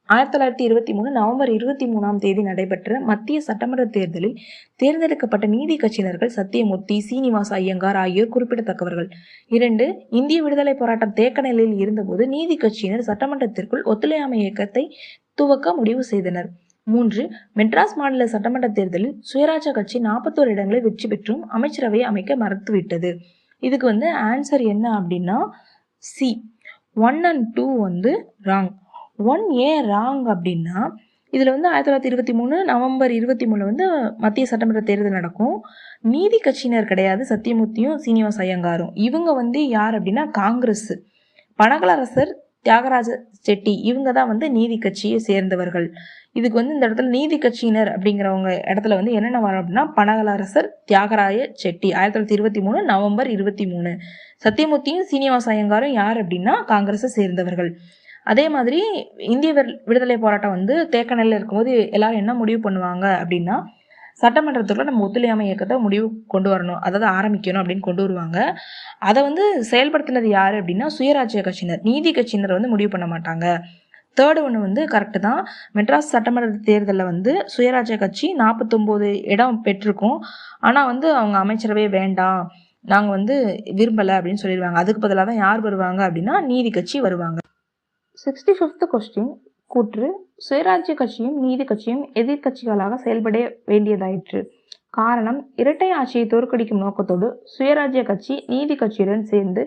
1923 நவம்பர் 23 நடைபெற்ற மத்திய சட்டமன்ற தேர்தலில் தேர்ந்தெடுக்கப்பட்ட நீதி கட்சியினர்கள் சத்தியமூர்த்தி, சீனிவாச ஐயங்கார் ஆகியோர் குறிப்பிடத்தக்கவர்கள். 2. இந்திய விடுதலை போராட்டம் தேக்க நிலையில் இருந்தபோது நீதி கட்சியினர் சட்டமன்றத்திற்குள் ஒத்துழையாமை இயக்கத்தை துவக்க முடிவு செய்தனர். 3. மெட்ராஸ் மாநில சட்டமன்ற தேர்தலில் சுயராஜ்ய கட்சி 41 இடங்களை வெற்றி பெற்றும் அமைச்சரவையை அமைக்க மறுத்துவிட்டது. இதுக்கு ஆன்சர் என்ன அப்படின்னா சி. 1 and 2 wrong. 1 ஏன் ராங் அப்படின்னா, இதில் 1923 நவம்பர் 23 மத்திய சட்டமன்ற தேர்தல் நடக்கும். நீதி கட்சியினர் கிடையாது சத்தியமூர்த்தியும் சீனிவாச ஐயங்காரும். இவங்க யார் அப்படின்னா காங்கிரஸ். பனகலரசர், தியாகராஜ செட்டி இவங்க தான் நீதி கட்சியை சேர்ந்தவர்கள். இதுக்கு இந்த இடத்துல நீதி கட்சியினர் அப்படிங்கிறவங்க இடத்துல என்னென்ன வரும் அப்படின்னா பனகலரசர், தியாகராய செட்டி. 1923 நவம்பர் 23. சத்தியமூர்த்தியும் சீனிவாச ஐயங்காரும் யார் அப்படின்னா காங்கிரஸை சேர்ந்தவர்கள். அதே மாதிரி இந்திய விடுதலை போராட்டம் தேக்க நிலையில் இருக்கும்போது எல்லாரும் என்ன முடிவு பண்ணுவாங்க அப்படின்னா, சட்டமன்றத்துக்குள்ள நம்ம ஒத்துழையாமை இயக்கத்தை முடிவு கொண்டு வரணும், அதாவது ஆரம்பிக்கணும் அப்படின்னு கொண்டு வருவாங்க. அதை செயல்படுத்தினது யாரு அப்படின்னா சுயராஜ்ய கட்சியினர். நீதி கட்சியினர் முடிவு பண்ண மாட்டாங்க. தேர்டு ஒன்று கரெக்டு தான். மெட்ராஸ் சட்டமன்ற தேர்தலில் சுயராஜ்ய கட்சி 49 இடம் பெற்றிருக்கோம். ஆனால் அவங்க அமைச்சரவே வேண்டாம், நாங்கள் விரும்பலை அப்படின்னு சொல்லிடுவாங்க. அதுக்கு பதிலாக தான் யார் வருவாங்க அப்படின்னா நீதி கட்சி வருவாங்க. 65th கொஸ்டின், கூற்று சுயராஜ்ய கட்சியும் நீதி கட்சியும் எதிர்கட்சிகளாக செயல்பட வேண்டியதாயிற்று. காரணம், இரட்டை ஆட்சியை தோற்கடிக்கும் நோக்கத்தோடு சுயராஜ்ய கட்சி நீதி கட்சியுடன் சேர்ந்து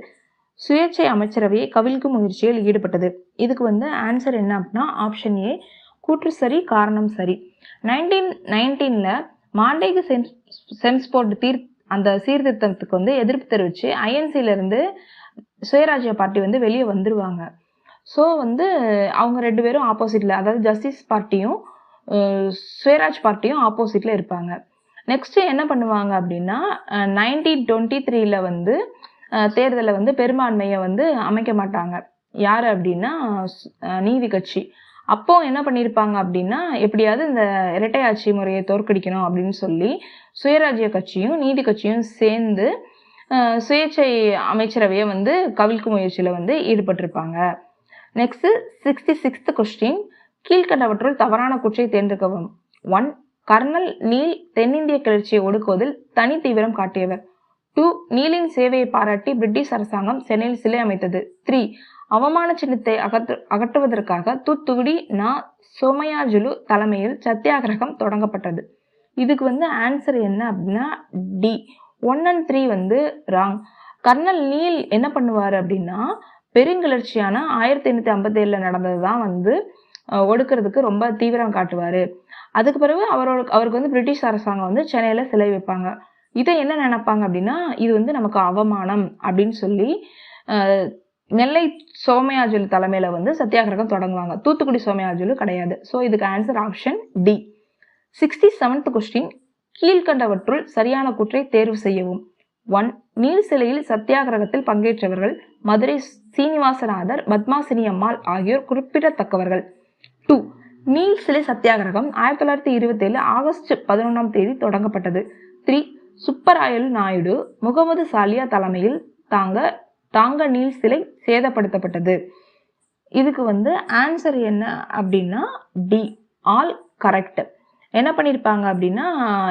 சுயேட்சை அமைச்சரவையை கவிழ்க்கும் முயற்சியில் ஈடுபட்டது. இதுக்கு ஆன்சர் என்ன அப்படின்னா ஆப்ஷன் ஏ. கூற்று சரி, காரணம் சரி. 1919 மாண்டேகு செம்ஸ்போர்ட் அந்த சீர்திருத்தத்துக்கு எதிர்ப்பு தெரிவித்து ஐஎன்சியிலிருந்து சுயராஜ்ய பார்ட்டி வெளியே வந்துருவாங்க. ஸோ அவங்க 2 பேரும் ஆப்போசிட்டில், அதாவது ஜஸ்டிஸ் பார்ட்டியும் சுயராஜ் பார்ட்டியும் ஆப்போசிட்டில் இருப்பாங்க. நெக்ஸ்ட்டு என்ன பண்ணுவாங்க அப்படின்னா 1923 தேர்தலில் பெரும்பான்மையை அமைக்க மாட்டாங்க. யார் அப்படின்னா நீதி கட்சி. அப்போ என்ன பண்ணியிருப்பாங்க அப்படின்னா, எப்படியாவது இந்த இரட்டை ஆட்சி முறையை தோற்கடிக்கணும் அப்படின்னு சொல்லி சுயராஜ்ய கட்சியும் நீதி கட்சியும் சேர்ந்து சுயேட்சை அமைச்சரவையை கவிழ்க்கும் முயற்சியில் ஈடுபட்டிருப்பாங்க. நெக்ஸ்ட் 66th கொஸ்டின், கீழ்கண்டவற்றுள் தவறான கூற்றை தேர்ந்தெடுக்கவும். 1. கர்னல் நீல் தென்னிந்திய கிளர்ச்சியை ஒடுக்குவதில் தனி தீவிரம் காட்டியவர். 2. நீலின் சேவையை பாராட்டி பிரிட்டிஷ் அரசாங்கம் சென்னையில் சிலை அமைத்தது. 3. அவமான சின்னத்தை அகற்றுவதற்காக தூத்துக்குடி சோமயாஜுலு தலைமையில் சத்தியாகிரகம் தொடங்கப்பட்டது. இதுக்கு ஆன்சர் என்ன அப்படின்னா D. 1 and 3 wrong. Colonel Neill என்ன பண்ணுவார் அப்படின்னா, பெருங்கிளர்ச்சியான 1857 நடந்தது தான் ஒடுக்கிறதுக்கு ரொம்ப தீவிரம் காட்டுவார். அதுக்கு பிறகு அவருக்கு பிரிட்டிஷ் அரசாங்கம் சென்னையில் சிலை வைப்பாங்க. இதை என்ன நினைப்பாங்க அப்படின்னா, இது நமக்கு அவமானம் அப்படின்னு சொல்லி நெல்லை சோமயாஜுலு தலைமையில சத்தியாகிரகம் தொடங்குவாங்க. தூத்துக்குடி சோமயாஜுலு கிடையாது. ஸோ இதுக்கு answer option D. 67th question, கீழ்கண்டவற்றுள் சரியான கூற்றை தேர்வு செய்யவும். 1. நீல் சிலையில் சத்தியாகிரகத்தில் பங்கேற்றவர்கள் மதுரை சீனிவாசநாதர், பத்மாசினி அம்மாள் ஆகியோர் குறிப்பிடத்தக்கவர்கள். 2. நீல் சிலை சத்தியாகிரகம் 1927 ஆகஸ்ட் 11 தொடங்கப்பட்டது. 3. சுப்பராயலு நாயுடு, முகமது சாலியா தலைமையில் தாங்க நீல் சிலை சேதப்படுத்தப்பட்டது. இதுக்கு ஆன்சர் என்ன அப்படின்னா டி. All correct. என்ன பண்ணியிருப்பாங்க அப்படின்னா,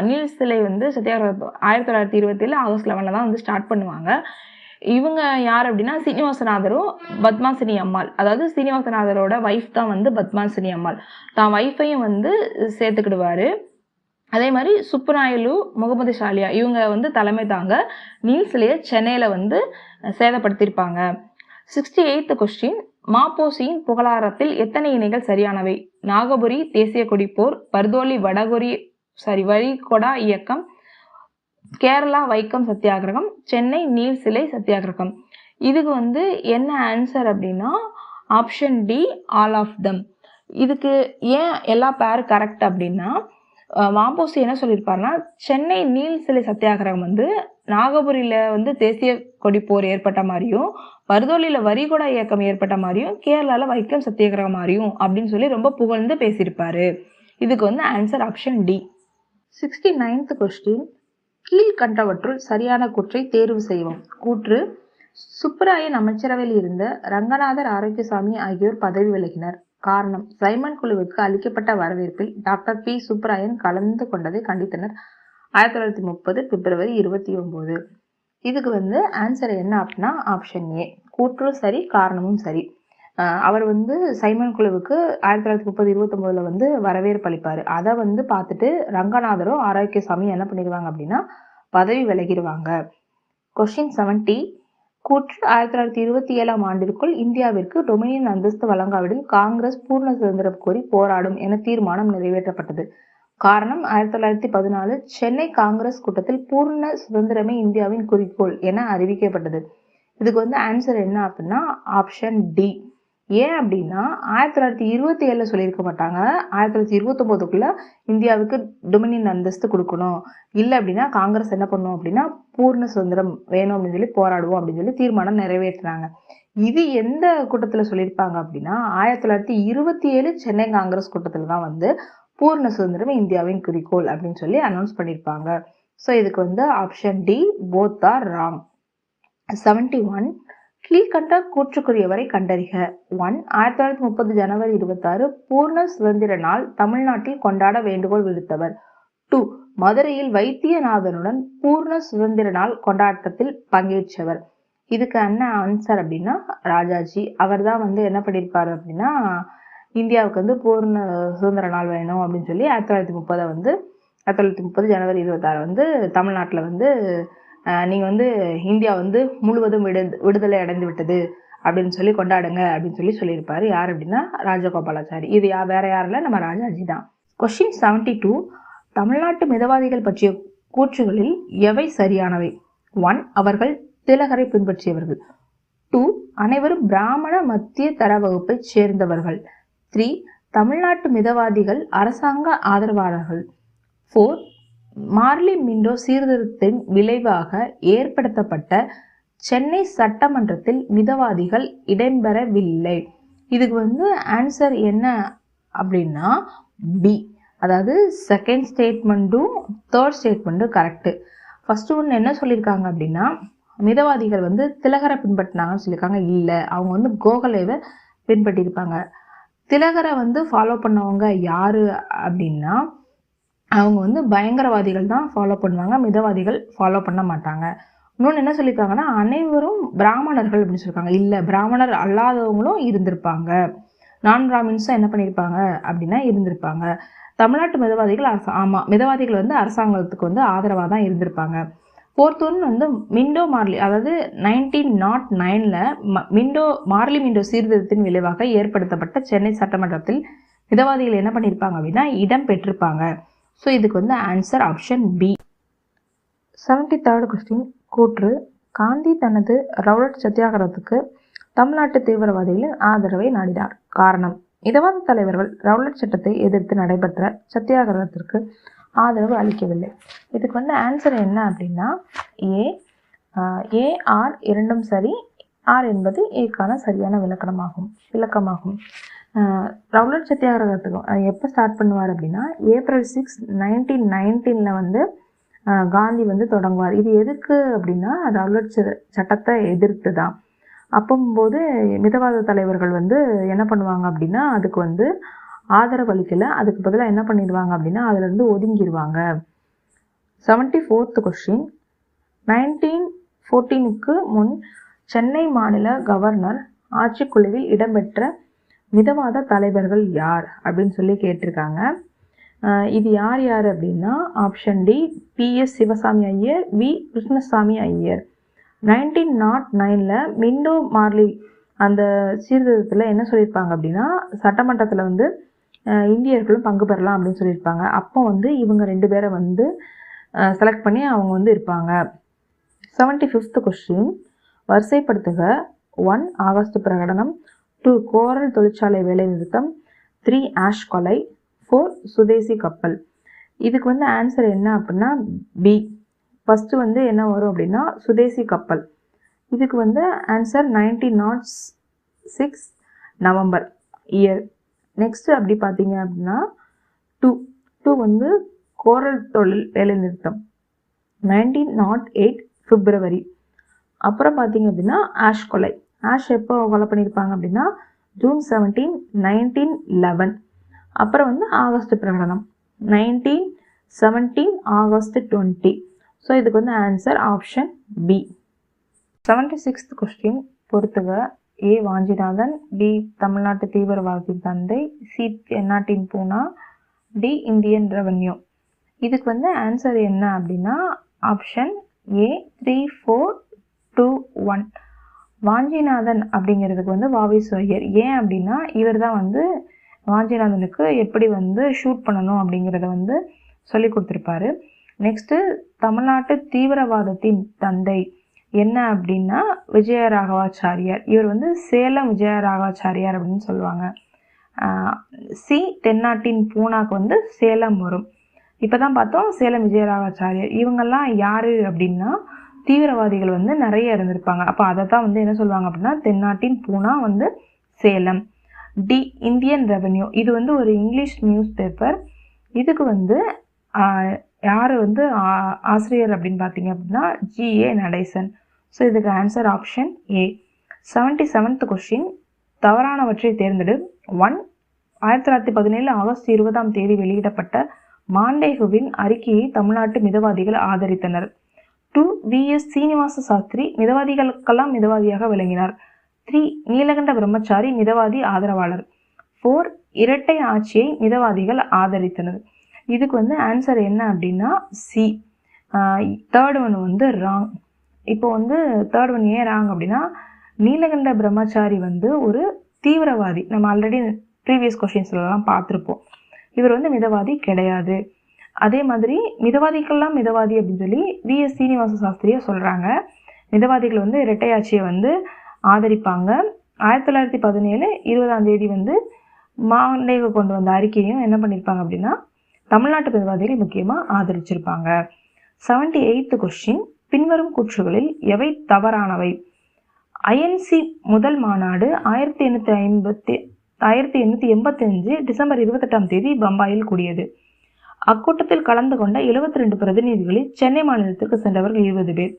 நீல் சிலை சத்தியாகிரகம் 1927 ஆகஸ்ட் 11 தான் ஸ்டார்ட் பண்ணுவாங்க. இவங்க யார் அப்படின்னா சீனிவாசநாதரும் பத்மாசினி அம்மாள், அதாவது சீனிவாசநாதரோட ஒய்ஃப் தான் பத்மாசினி அம்மாள். தான் ஒய்ஃபையும் சேர்த்துக்கிடுவாரு. அதே மாதிரி சுப்புராயலு, முகமது ஷாலியா இவங்க தலைமை தாங்க நீல் சிலையை சென்னையில் சேதப்படுத்தியிருப்பாங்க. 68th கொஸ்டின், மாப்போசியின் புகழாரத்தில் எத்தனை இணைகள் சரியானவை? நாகபுரி தேசிய கொடிப்போர், பர்தோலி வரிகொடா இயக்கம், கேரளா வைக்கம் சத்தியாகிரகம், சென்னை நீல் சிலை சத்தியாகிரகம். இதுக்கு என்ன ஆன்சர் அப்படின்னா option D, all of them. இதுக்கு ஏன் எல்லா பேர் கரெக்ட் அப்படின்னா, மாப்போசி என்ன சொல்லியிருப்பாருன்னா, சென்னை நீல் சிலை சத்தியாகிரகம் நாகபுரியில தேசிய கொடி போர் ஏற்பட்ட மாதிரியும், பர்தோலியில வரிகொடா இயக்கம் ஏற்பட்ட மாதிரியும், கேரளால வைக்கம் சத்தியாகிரகம் மாதிரியும் அப்படின்னு சொல்லி ரொம்ப புகழ்ந்து பேசியிருப்பாரு. இதுக்கு answer option D. 69th question, கீழ்கண்டவற்றுள் சரியான கூற்றை தேர்வு செய்வோம். கூற்று: சுப்பராயன் அமைச்சரவையில் இருந்த ரங்கநாதர் ஆரோக்கியசாமி ஆகியோர் பதவி விலகினர். காரணம்: சைமன் குழுவுக்கு அளிக்கப்பட்ட வரவேற்பில் டாக்டர் பி. சுப்பராயன் கலந்து கொண்டதை கண்டித்தனர். 1930 பிப்ரவரி 29. இதுக்கு ஆன்சர் என்ன அப்படின்னா ஆப்ஷன் ஏ. கூற்றும் சரி, காரணமும் சரி. அவர் சைமன் குழுவுக்கு 1930 29 வரவேற்பு அளிப்பாரு. அதை பார்த்துட்டு ரங்கநாதரும் ஆரோக்கியசாமி என்ன பண்ணிடுவாங்க அப்படின்னா பதவி விலகிடுவாங்க. கொஸ்டின் 70, கூற்று: 1927 ஆண்டிற்குள் இந்தியாவிற்கு டொமினியன் அந்தஸ்து வழங்காவிடில் காங்கிரஸ் பூர்ண சுதந்திரம் கோரி போராடும் என தீர்மானம் நிறைவேற்றப்பட்டது. காரணம்: 1914 சென்னை காங்கிரஸ் கூட்டத்தில் பூர்ண சுதந்திரமே இந்தியாவின் குறிக்கோள் என அறிவிக்கப்பட்டது. இதுக்கு ஆன்சர் என்ன அப்படின்னா ஆப்ஷன் டி. ஏன் அப்படின்னா 1927 சொல்லியிருக்க மாட்டாங்க, 1929க்குள்ள இந்தியாவுக்கு டொமினியன் அந்தஸ்து கொடுக்கணும், இல்லை அப்படின்னா காங்கிரஸ் என்ன பண்ணும் அப்படின்னா பூர்ண சுதந்திரம் வேணும் அப்படின்னு சொல்லி போராடுவோம் அப்படின்னு சொல்லி தீர்மானம் நிறைவேற்றினாங்க. இது எந்த கூட்டத்தில் சொல்லியிருப்பாங்க அப்படின்னா 1927 சென்னை காங்கிரஸ் கூட்டத்தில் தான் பூர்ண சுதந்திரம் இந்தியாவின் குறிக்கோள் அப்படின்னு சொல்லி அனௌன்ஸ் பண்ணியிருப்பாங்க. ஸோ இதுக்கு option D, both are wrong. 71, கீழ்கண்ட கூற்றுக்குரியவரை கண்டறிக. 1. 1930 ஜனவரி 26 பூர்ண சுதந்திர நாள் தமிழ்நாட்டில் கொண்டாட வேண்டுகோள் விடுத்தவர். 2. மதுரையில் வைத்தியநாதனுடன் பூர்ண சுதந்திர நாள் கொண்டாட்டத்தில் பங்கேற்றவர். இதுக்கு என்ன ஆன்சர் அப்படின்னா ராஜாஜி. அவர் தான் என்ன பண்ணியிருப்பாரு அப்படின்னா இந்தியாவுக்கு பூர்ண சுதந்திர நாள் வேணும் அப்படின்னு சொல்லி 1930 ஜனவரி 26 தமிழ்நாட்டில் நீங்கள் இந்தியா முழுவதும் விடுதலை அடைந்து விட்டது அப்படின்னு சொல்லி கொண்டாடுங்க அப்படின்னு சொல்லியிருப்பாரு. யார் அப்படின்னா ராஜகோபாலாச்சாரி. இது வேற யாரும் இல்லை, நம்ம ராஜாஜி தான். கொஸ்டின் 72, தமிழ்நாட்டு மிதவாதிகள் பற்றிய கூற்றுகளில் எவை சரியானவை? 1. அவர்கள் திலகரை பின்பற்றியவர்கள். 2. அனைவரும் பிராமண மத்திய தர வகுப்பை சேர்ந்தவர்கள். 3. தமிழ்நாட்டு மிதவாதிகள் அரசாங்க ஆதரவாளர்கள். 4. மார்லி மிண்டோ சீர்திருத்தத்தின் விளைவாக ஏற்படுத்தப்பட்ட சென்னை சட்டமன்றத்தில் மிதவாதிகள் இடம்பெறவில்லை. இதுக்கு ஆன்சர் என்ன அப்படின்னா பி. அதாவது செகண்ட் ஸ்டேட்மெண்ட்டும் தேர்ட் ஸ்டேட்மெண்ட்டும் கரெக்டு. ஃபர்ஸ்ட் ஒன்று என்ன சொல்லியிருக்காங்க அப்படின்னா மிதவாதிகள் திலகரை பின்பற்றினாங்கன்னு சொல்லியிருக்காங்க. இல்லை, அவங்க கோகலேவை பின்பற்றியிருப்பாங்க. திலகரை ஃபாலோ பண்ணவங்க யாரு அப்படின்னா அவங்க பயங்கரவாதிகள் தான் ஃபாலோ பண்ணுவாங்க, மிதவாதிகள் ஃபாலோ பண்ண மாட்டாங்க. இன்னொன்று என்ன சொல்லியிருக்காங்கன்னா அனைவரும் பிராமணர்கள் அப்படின்னு சொல்லியிருக்காங்க. இல்லை, பிராமணர் அல்லாதவங்களும் இருந்திருப்பாங்க, நான் பிராமின்ஸும் என்ன பண்ணியிருப்பாங்க அப்படின்னா இருந்திருப்பாங்க. தமிழ்நாட்டு மிதவாதிகள் மிதவாதிகள் அரசாங்கத்துக்கு ஆதரவாக தான் இருந்திருப்பாங்க. ஃபோர்த் ஒன் மிண்டோ மார்லி, அதாவது 1909 மார்லி மிண்டோ சீர்திருத்தத்தின் விளைவாக ஏற்படுத்தப்பட்ட சென்னை சட்டமன்றத்தில் மிதவாதிகள் என்ன பண்ணியிருப்பாங்க அப்படின்னா இடம் பெற்றிருப்பாங்க. ஸோ இதுக்கு answer option B. 73rd question, கூற்று: காந்தி தனது ரவுலட் சத்தியாகிரகத்துக்கு தமிழ்நாட்டு தீவிரவாதிகளின் ஆதரவை நாடினார். காரணம்: மிதவாத தலைவர்கள் ரவுலட் சட்டத்தை எதிர்த்து நடைபெற்ற சத்தியாகிரகத்திற்கு ஆதரவு அளிக்கவில்லை. இதுக்கு ஆன்சர் என்ன அப்படின்னா ஏ ஆர் இரண்டும் சரி. ஆர் என்பது ஏக்கான சரியான விளக்கமாகும். ரவுலட் சத்தியாகிரகத்துக்கு எப்போ ஸ்டார்ட் பண்ணுவார் அப்படின்னா April 6, 1919 காந்தி தொடங்குவார். இது எதுக்கு அப்படின்னா ரவுலட் சட்டத்தை எதிர்த்து தான். அப்போது மிதவாத தலைவர்கள் என்ன பண்ணுவாங்க அப்படின்னா அதுக்கு ஆதரவு அளிக்கலை. அதுக்கு பதிலாக என்ன பண்ணிடுவாங்க அப்படின்னா அதுலேருந்து ஒதுங்கிடுவாங்க. 74th கொஸ்டின், 1914க்கு முன் சென்னை மாநில கவர்னர் ஆட்சிக்குழுவில் இடம்பெற்ற மிதவாத தலைவர்கள் யார் அப்படின்னு சொல்லி கேட்டிருக்காங்க. இது யார் அப்படின்னா option D, PS Sivaswami Iyer, V Krishnaswami Iyer. 1909 Minto Morley அந்த சீர்திருத்தத்தில் என்ன சொல்லியிருப்பாங்க அப்படின்னா சட்டமன்றத்தில் வந்து இந்தியர்களும் பங்கு பெறலாம் அப்படின்னு சொல்லியிருப்பாங்க. அப்போ வந்து இவங்க 2 பேரை வந்து செலக்ட் பண்ணி அவங்க வந்து இருப்பாங்க. 75th question, வரிசைப்படுத்துக. 1 ஆகஸ்ட் பிரகடனம், 2 கோரல் தொழிற்சாலை வேலைநிறுத்தம், 3 ஆஷ் கொலை, 4 சுதேசி கப்பல். இதுக்கு வந்து ஆன்சர் என்ன அப்படின்னா பி. ஃபஸ்ட்டு வந்து என்ன வரும் அப்படின்னா சுதேசி கப்பல். இதுக்கு வந்து ஆன்சர் 1906 நவம்பர் இயர். நெக்ஸ்ட் அப்படி பார்த்தீங்க அப்படின்னா 2 வந்து கோரல் தொழில் வேலைநிறுத்தம் 1908 பிப்ரவரி. அப்புறம் பார்த்தீங்க அப்படின்னா ஆஷ் கொலை. ஆஷ் எப்போ கொலை பண்ணியிருப்பாங்க அப்படின்னா ஜூன் 17, 1911. அப்புறம் வந்து ஆகஸ்ட் பிரகடனம் 1917 ஆகஸ்ட் 20. ஸோ இதுக்கு வந்து answer option B. 76th question, பொறுத்துக. ஏ வாஞ்சிநாதன், பி தமிழ்நாட்டு தீவிரவாதத்தின் தந்தை, சி தென்னாட்டின் பூனா, டி இந்தியன் ரெவன்யூ. இதுக்கு வந்து ஆன்சர் என்ன அப்படின்னா ஆப்ஷன் ஏ 3, 4, 2, 1. வாஞ்சிநாதன் அப்படிங்கிறதுக்கு வந்து வாவேசு ஐயர். ஏன் அப்படின்னா இவர் தான் வந்து வாஞ்சிநாதனுக்கு எப்படி வந்து ஷூட் பண்ணணும் அப்படிங்கிறத வந்து சொல்லி கொடுத்துருப்பாரு. நெக்ஸ்ட்டு தமிழ்நாட்டு தீவிரவாதத்தின் தந்தை என்ன அப்படின்னா விஜயராகவாச்சாரியார். இவர் வந்து சேலம் விஜயராகவாச்சாரியார் அப்படின்னு சொல்லுவாங்க. சி தென்னாட்டின் பூனாக்கு வந்து சேலம் வரும். இப்போ தான் பார்த்தோம் சேலம் விஜயராகவாச்சாரியார். இவங்கெல்லாம் யார் அப்படின்னா தீவிரவாதிகள் வந்து நிறைய இருந்திருப்பாங்க. அப்போ அதை தான் வந்து என்ன சொல்லுவாங்க அப்படின்னா தென்னாட்டின் பூனா வந்து சேலம். D Indian revenue. இது வந்து ஒரு இங்கிலீஷ் நியூஸ் பேப்பர். இதுக்கு வந்து யார் வந்து ஆசிரியர் அப்படின்னு பார்த்தீங்க அப்படின்னா ஜி.ஏ. நடேசன். ஸோ இதுக்கு answer option A. 77th question, தவறானவற்றை தேர்ந்தெடு. 1 1917 ஆகஸ்ட் 20 வெளியிடப்பட்ட மாண்டேகுவின் அறிக்கையை தமிழ்நாட்டு மிதவாதிகள் ஆதரித்தனர். 2 வி.எஸ். சீனிவாச சாஸ்திரி மிதவாதிகளுக்கெல்லாம் மிதவாதியாக விளங்கினார். 3 நீலகண்ட பிரம்மச்சாரி மிதவாதி ஆதரவாளர். 4 இரட்டை ஆட்சியை மிதவாதிகள் ஆதரித்தனர். இதுக்கு வந்து ஆன்சர் என்ன அப்படின்னா சி. தேர்ட் ஒன் வந்து ராங். இப்போ வந்து தேர்ட் ஒன் ஏன் ராங் அப்படின்னா நீலகண்ட பிரம்மச்சாரி வந்து ஒரு தீவிரவாதி. நம்ம ஆல்ரெடி ப்ரீவியஸ் கொஸ்டின்ஸ்லாம் பார்த்துருப்போம். இவர் வந்து மிதவாதி கிடையாது. அதே மாதிரி மிதவாதிகள்லாம் மிதவாதி அப்படின்னு சொல்லி வி.எஸ். சீனிவாச சாஸ்திரியை சொல்கிறாங்க. மிதவாதிகள் வந்து இரட்டை ஆட்சியை வந்து ஆதரிப்பாங்க. 1917 20 வந்து மாண்டேகு கொண்டு வந்த அறிக்கையும் என்ன பண்ணியிருப்பாங்க அப்படின்னா தமிழ்நாட்டு மிதவாதிகள் முக்கியமாக ஆதரிச்சிருப்பாங்க. 78th கொஸ்டின், பின்வரும் கூற்றுகளில் எவை தவறானவை? ஐஎன்சி முதல் மாநாடு 1885 டிசம்பர் 28 பம்பாயில் கூடியது. அக்கூட்டத்தில் கலந்து கொண்ட 72 பிரதிநிதிகளில் சென்னை மாநிலத்திற்கு சென்றவர்கள் 20 பேர்.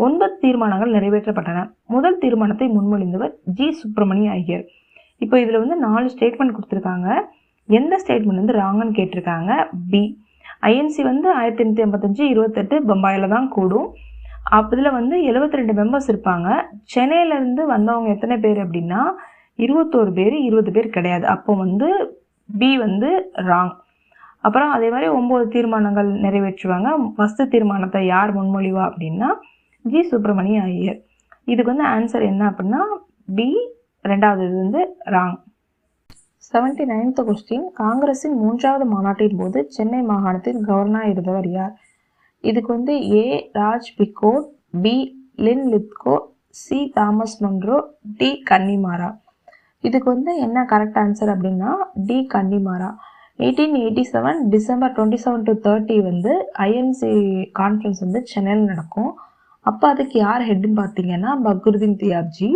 9 தீர்மானங்கள் நிறைவேற்றப்பட்டன. முதல் தீர்மானத்தை முன்மொழிந்தவர் ஜி. சுப்பிரமணிய ஐயர். இப்போ இதில் வந்து 4 ஸ்டேட்மெண்ட் கொடுத்துருக்காங்க. எந்த ஸ்டேட்மெண்ட் வந்து ராங்கன்னு கேட்டிருக்காங்க? பி. ஐஎன்சி வந்து 1885 28 பம்பாயில் தான் கூடும். இதில் வந்து 72 மெம்பர்ஸ் இருப்பாங்க. சென்னையிலேருந்து வந்தவங்க எத்தனை பேர் அப்படின்னா 21 பேர், 20 பேர் கிடையாது. அப்போ வந்து பி வந்து ராங். அப்புறம் அதே மாதிரி 9 தீர்மானங்கள் நிறைவேற்றுவாங்க. ஃபஸ்ட்டு தீர்மானத்தை யார் முன்மொழிவா அப்படின்னா ஜி. சுப்பிரமணிய ஐயர். இதுக்கு வந்து ஆன்சர் என்ன அப்படின்னா பி. ரெண்டாவது இது வந்து ராங். 79th கொஸ்டின், காங்கிரஸின் 3வது மாநாட்டின் போது சென்னை மாகாணத்தில் கவர்னராக இருந்தவர் யார்? இதுக்கு வந்து A. Raj Pigot, B. Linlithgow, C. Thomas Munro, D. Connemara. இதுக்கு வந்து என்ன கரெக்ட் ஆன்சர் அப்படின்னா டி. கன்னிமாரா. 1887 டிசம்பர் 27 to 30 வந்து ஐஎன்சி கான்ஃபரன்ஸ் வந்து சென்னையில் நடக்கும். அப்போ அதுக்கு யார் ஹெட்னு பார்த்தீங்கன்னா பக்ருதீன் தியாப்ஜி.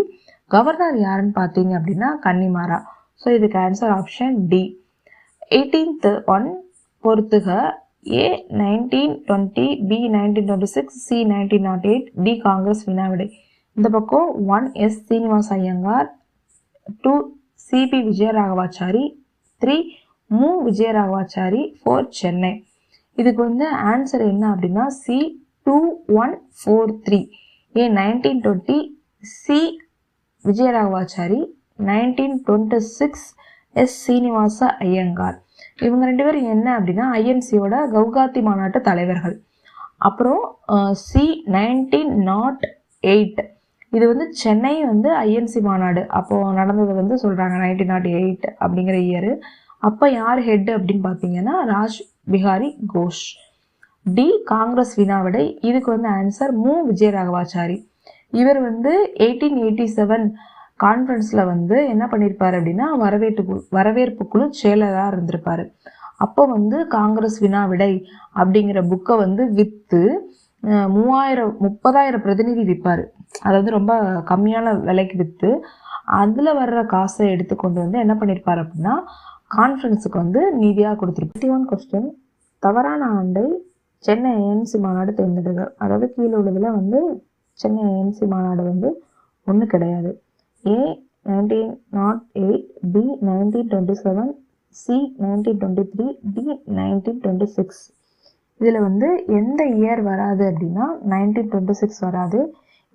கவர்னர் யாருன்னு பார்த்தீங்க அப்படின்னா கன்னிமாரா. ஸோ இதுக்கு answer option D. 18th one, பொறுத்துக. A 1920, B 1926, C 1908, D Congress வினாவிடை. இந்த பக்கம் 1 எஸ். சீனிவாச ஐயங்கார், 2 சி.பி. விஜயராகவாச்சாரி, 3 மு. விஜயராகவாச்சாரி, 4 சென்னை. இதுக்கு வந்து ஆன்சர் என்ன அப்படின்னா சி 2143. ஏ 1920, சி விஜயராகவாச்சாரி, 1926 எஸ். சீனிவாச ஐயங்கார். இவங்க 2 பேரும் என்ன அப்படின்னா ஐஎன்சியோட கவுகாத்தி மாநாட்டு தலைவர்கள். அப்புறம் சி 1908. இது வந்து சென்னை வந்து ஐஎன்சி மாநாடு அப்போது நடந்தது வந்து சொல்கிறாங்க 1908 அப்படிங்கிற இயரு. அப்போ யார் ஹெட் அப்படின்னு பார்த்தீங்கன்னா ராஜ் பிஹாரி கோஷ். டி காங்கிரஸ் வினாவிடை. இதுக்கு வந்து ஆன்சர் மு விஜயராகவாச்சாரி. இவர் வந்து 1887 கான்ஃபரன்ஸில் வந்து என்ன பண்ணியிருப்பார் அப்படின்னா வரவேற்பு குழு செயலராக இருந்திருப்பார். அப்போ வந்து காங்கிரஸ் வினாவிடை அப்படிங்கிற புக்கை வந்து விற்று 30,000 பிரதிநிதி விற்பார். அதாவது ரொம்ப கம்மியான விலைக்கு விற்று அதில் வர்ற காசை எடுத்துக்கொண்டு வந்து என்ன பண்ணியிருப்பார் அப்படின்னா கான்ஃபரன்ஸுக்கு வந்து நிதியாக கொடுத்துருப்பார். 51 கொஸ்டின். தவறான ஆண்டை சென்னை ஏஎன்சி மாநாடு தேர்ந்தெடுக்க. அதாவது கீழே உள்ளதில் வந்து சென்னை ஏஎன்சி மாநாடு வந்து ஒன்றும் கிடையாது. ஏ 1908, பி 1927, சி 1923, டி 1926. இதில் வந்து எந்த இயர் வராது அப்படின்னா 1926 வராது.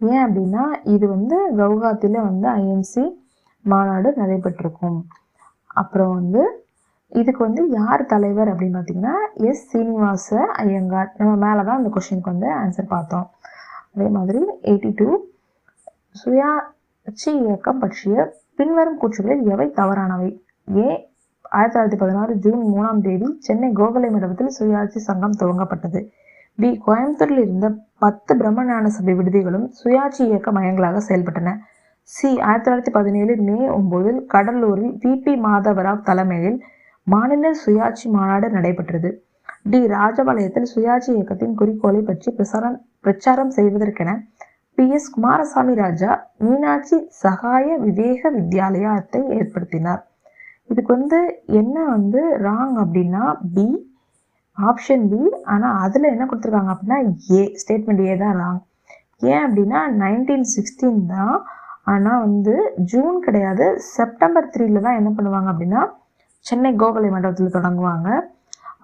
ஏன் அப்படின்னா இது வந்து கவுஹாத்தியில் வந்து ஐஎன்சி மாநாடு நடைபெற்றிருக்கும். அப்புறம் வந்து இதுக்கு வந்து யார் தலைவர் அப்படின்னு பார்த்தீங்கன்னா எஸ் சீனிவாச ஐயங்கார். நம்ம மேலே தான் அந்த கொஸ்டினுக்கு வந்து ஆன்சர் பார்த்தோம். அதே மாதிரி 82 சுயாட்சி இயக்கம் பற்றிய பின்வரும் கூற்றுகளில் எவை தவறானவை? ஏ 1916 ஜூன் 3ஆம் தேதி சென்னை கோகலை மண்டபத்தில் சுயாட்சி சங்கம் துவங்கப்பட்டது. பி கோயம்புத்தூரில் இருந்த 10 பிரம்ம ஞான சபை விடுதிகளும் சுயாட்சி இயக்க மையங்களாக செயல்பட்டன. சி 1917 மே 9 கடலூரில் வி.பி. மாதவராவ் தலைமையில் மாநில சுயாட்சி மாநாடு நடைபெற்றது. டி ராஜபாளையத்தில் சுயாட்சி இயக்கத்தின் குறிக்கோளை பற்றி பிரச்சாரம் செய்வதற்கென பி.எஸ். குமாரசாமி ராஜா மீனாட்சி சகாய விவேக வித்யாலயத்தை ஏற்படுத்தினார். இதுக்கு வந்து என்ன வந்து ராங் அப்படின்னா பி, ஆப்ஷன் பி. ஆனால் அதில் என்ன கொடுத்துருக்காங்க அப்படின்னா ஏ, ஸ்டேட்மெண்ட் ஏ தான் ராங். ஏன் அப்படின்னா 1916 தான். ஆனால் வந்து ஜூன் கிடையாது, செப்டம்பர் 3 தான் என்ன பண்ணுவாங்க அப்படின்னா சென்னை கோகலை மண்டபத்தில் தொடங்குவாங்க.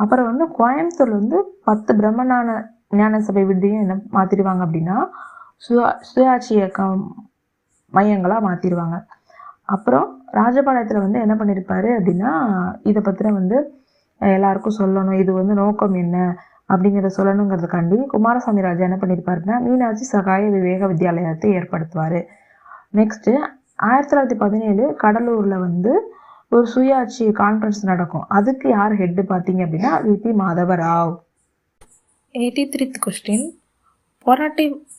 அப்புறம் வந்து கோயம்புத்தூர்ல வந்து 10 பிரம்ம ஞான சபை விடுதியும் என்ன மாற்றிடுவாங்க அப்படின்னா சுயாட்சி இயக்கம் மையங்களாக மாற்றிடுவாங்க. அப்புறம் ராஜபாளையத்தில் வந்து என்ன பண்ணியிருப்பாரு அப்படின்னா இதை பற்றின வந்து எல்லாருக்கும் சொல்லணும், இது வந்து நோக்கம் என்ன அப்படிங்கிறத சொல்லணுங்கிறதுக்காண்டி குமாரசாமி ராஜா என்ன பண்ணியிருப்பாருன்னா மீனாட்சி சகாய விவேக வித்யாலயத்தை ஏற்படுத்துவார். நெக்ஸ்ட்டு 1917 கடலூரில் வந்து ஒரு சுயாட்சி கான்ஃபரன்ஸ் நடக்கும். அதுக்கு யார் ஹெட்டு பார்த்தீங்க அப்படின்னா வி.பி. மாதவராவ். 83th question.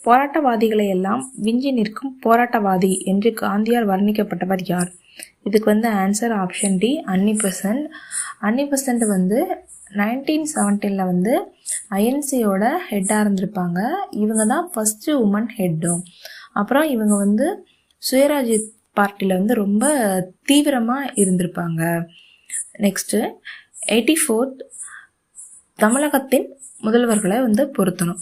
போராட்டவாதிகளை எல்லாம் விஞ்சி நிற்கும் போராட்டவாதி என்று காந்தியால் வர்ணிக்கப்பட்டவர் யார்? இதுக்கு வந்து ஆன்சர் ஆப்ஷன் டி அன்னி பெசன்ட் வந்து 1917 வந்து ஐஎன்சியோட ஹெட்டாக இருந்திருப்பாங்க. இவங்க தான் ஃபஸ்ட்டு உமன் ஹெட்டும். அப்புறம் இவங்க வந்து சுயராஜ்ய பார்ட்டியில் வந்து ரொம்ப தீவிரமாக இருந்திருப்பாங்க. நெக்ஸ்ட்டு 84th தமிழகத்தின் முதல்வர்களை வந்து பொருத்தணும்.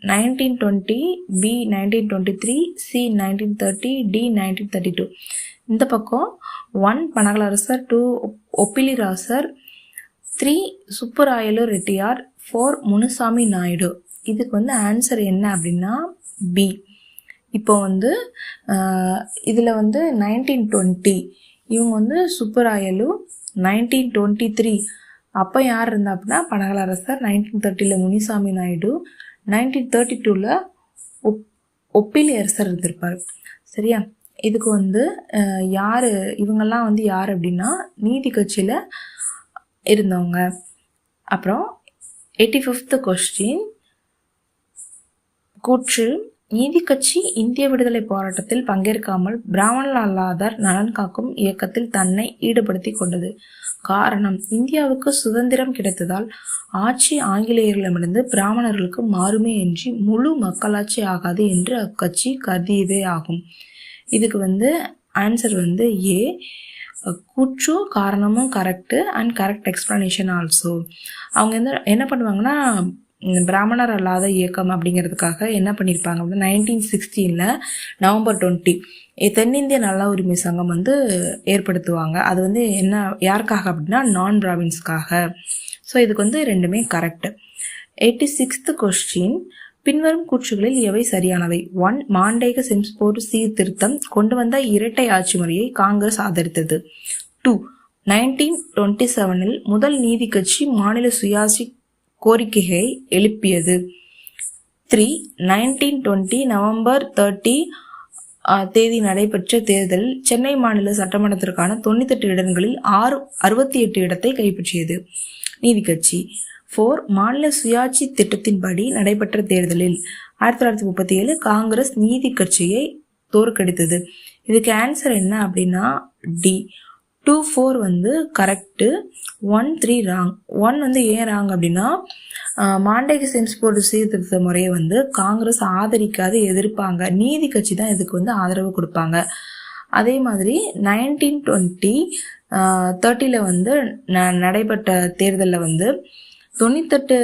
1920, பி 1923, சி 1930, டி 1932. இந்த பக்கம் 1 பனகலரசர், 2 ஒப்பிலிராசர், 3 சுப்புராயலு ரெட்டியார், 4 முனுசாமி நாயுடு. இதுக்கு வந்து ஆன்சர் என்ன அப்படின்னா பி. இப்போ வந்து இதில் வந்து 1920 இவங்க வந்து சுப்புராயலு, 1923 அப்போ யார் இருந்தா அப்படின்னா பனகலரசர், 1930 முனிசாமி நாயுடு, 1932 ஒப்பிலி அரசர் இருந்திருப்பார். சரியா? இதுக்கு வந்து யார் இவங்கெல்லாம் வந்து யார் அப்படின்னா நீதி கட்சியில் இருந்தவங்க. அப்புறம் 85th கொஸ்டின். கூற்று. நீதி கட்சி இந்திய விடுதலை போராட்டத்தில் பங்கேற்காமல் பிராமணர் அல்லாதார் நலன் காக்கும் இயக்கத்தில் தன்னை ஈடுபடுத்தி கொண்டது. காரணம், இந்தியாவுக்கு சுதந்திரம் கிடைத்ததால் ஆட்சி ஆங்கிலேயர்களிடமிருந்து பிராமணர்களுக்கு மாறுமே என்று முழு மக்களாட்சி ஆகாது என்று அக்கட்சி கருதியதே ஆகும். இதுக்கு வந்து ஆன்சர் வந்து ஏ. கூற்று காரணமும் correct and correct explanation also. அவங்க வந்து என்ன பண்ணுவாங்கன்னா பிராமணர் அல்லாத இயக்கம் அப்படிங்கிறதுக்காக என்ன பண்ணியிருப்பாங்க அப்படின்னா 1916 நவம்பர் 20 தென்னிந்திய நல உரிமை சங்கம் வந்து ஏற்படுத்துவாங்க. அது வந்து என்ன யாருக்காக அப்படின்னா நான் பிராமின்ஸ்க்காக. ஸோ இதுக்கு வந்து ரெண்டுமே கரெக்ட். 86th question. பின்வரும் கூற்றுகளில் எவை சரியானவை? 1 மாண்டேக செம்ஸ்போர்ட் சீர்திருத்தம் கொண்டு வந்த இரட்டை ஆட்சி முறையை காங்கிரஸ் ஆதரித்தது. 2 1927 முதல் நீதி கட்சி மாநில சுயாட்சி கோரிக்கையை எழுப்பியது. 3 1920 நவம்பர் 30 தேதி நடைபெற்ற தேர்தலில் சென்னை மாநில சட்டமன்றத்திற்கான 98 இடங்களில் 68 இடத்தை கைப்பற்றியது நீதி கட்சி. 4. மாநில சுயாட்சி திட்டத்தின்படி நடைபெற்ற தேர்தலில் 1937 காங்கிரஸ் நீதி கட்சியை தோற்கடித்தது. இதுக்கு ஆன்சர் என்ன அப்படின்னா டி. 2, 4 வந்து கரெக்டு, 1, 3 ராங். 1 வந்து ஏன் ராங் அப்படின்னா மாண்டேக செம்ஸ்போர்டு சீர்திருத்த முறையை வந்து காங்கிரஸ் ஆதரிக்காது எதிர்ப்பாங்க, நீதி கட்சி தான் இதுக்கு வந்து ஆதரவு கொடுப்பாங்க. அதே மாதிரி 1920-30 வந்து நடைபெற்ற தேர்தலில் வந்து 98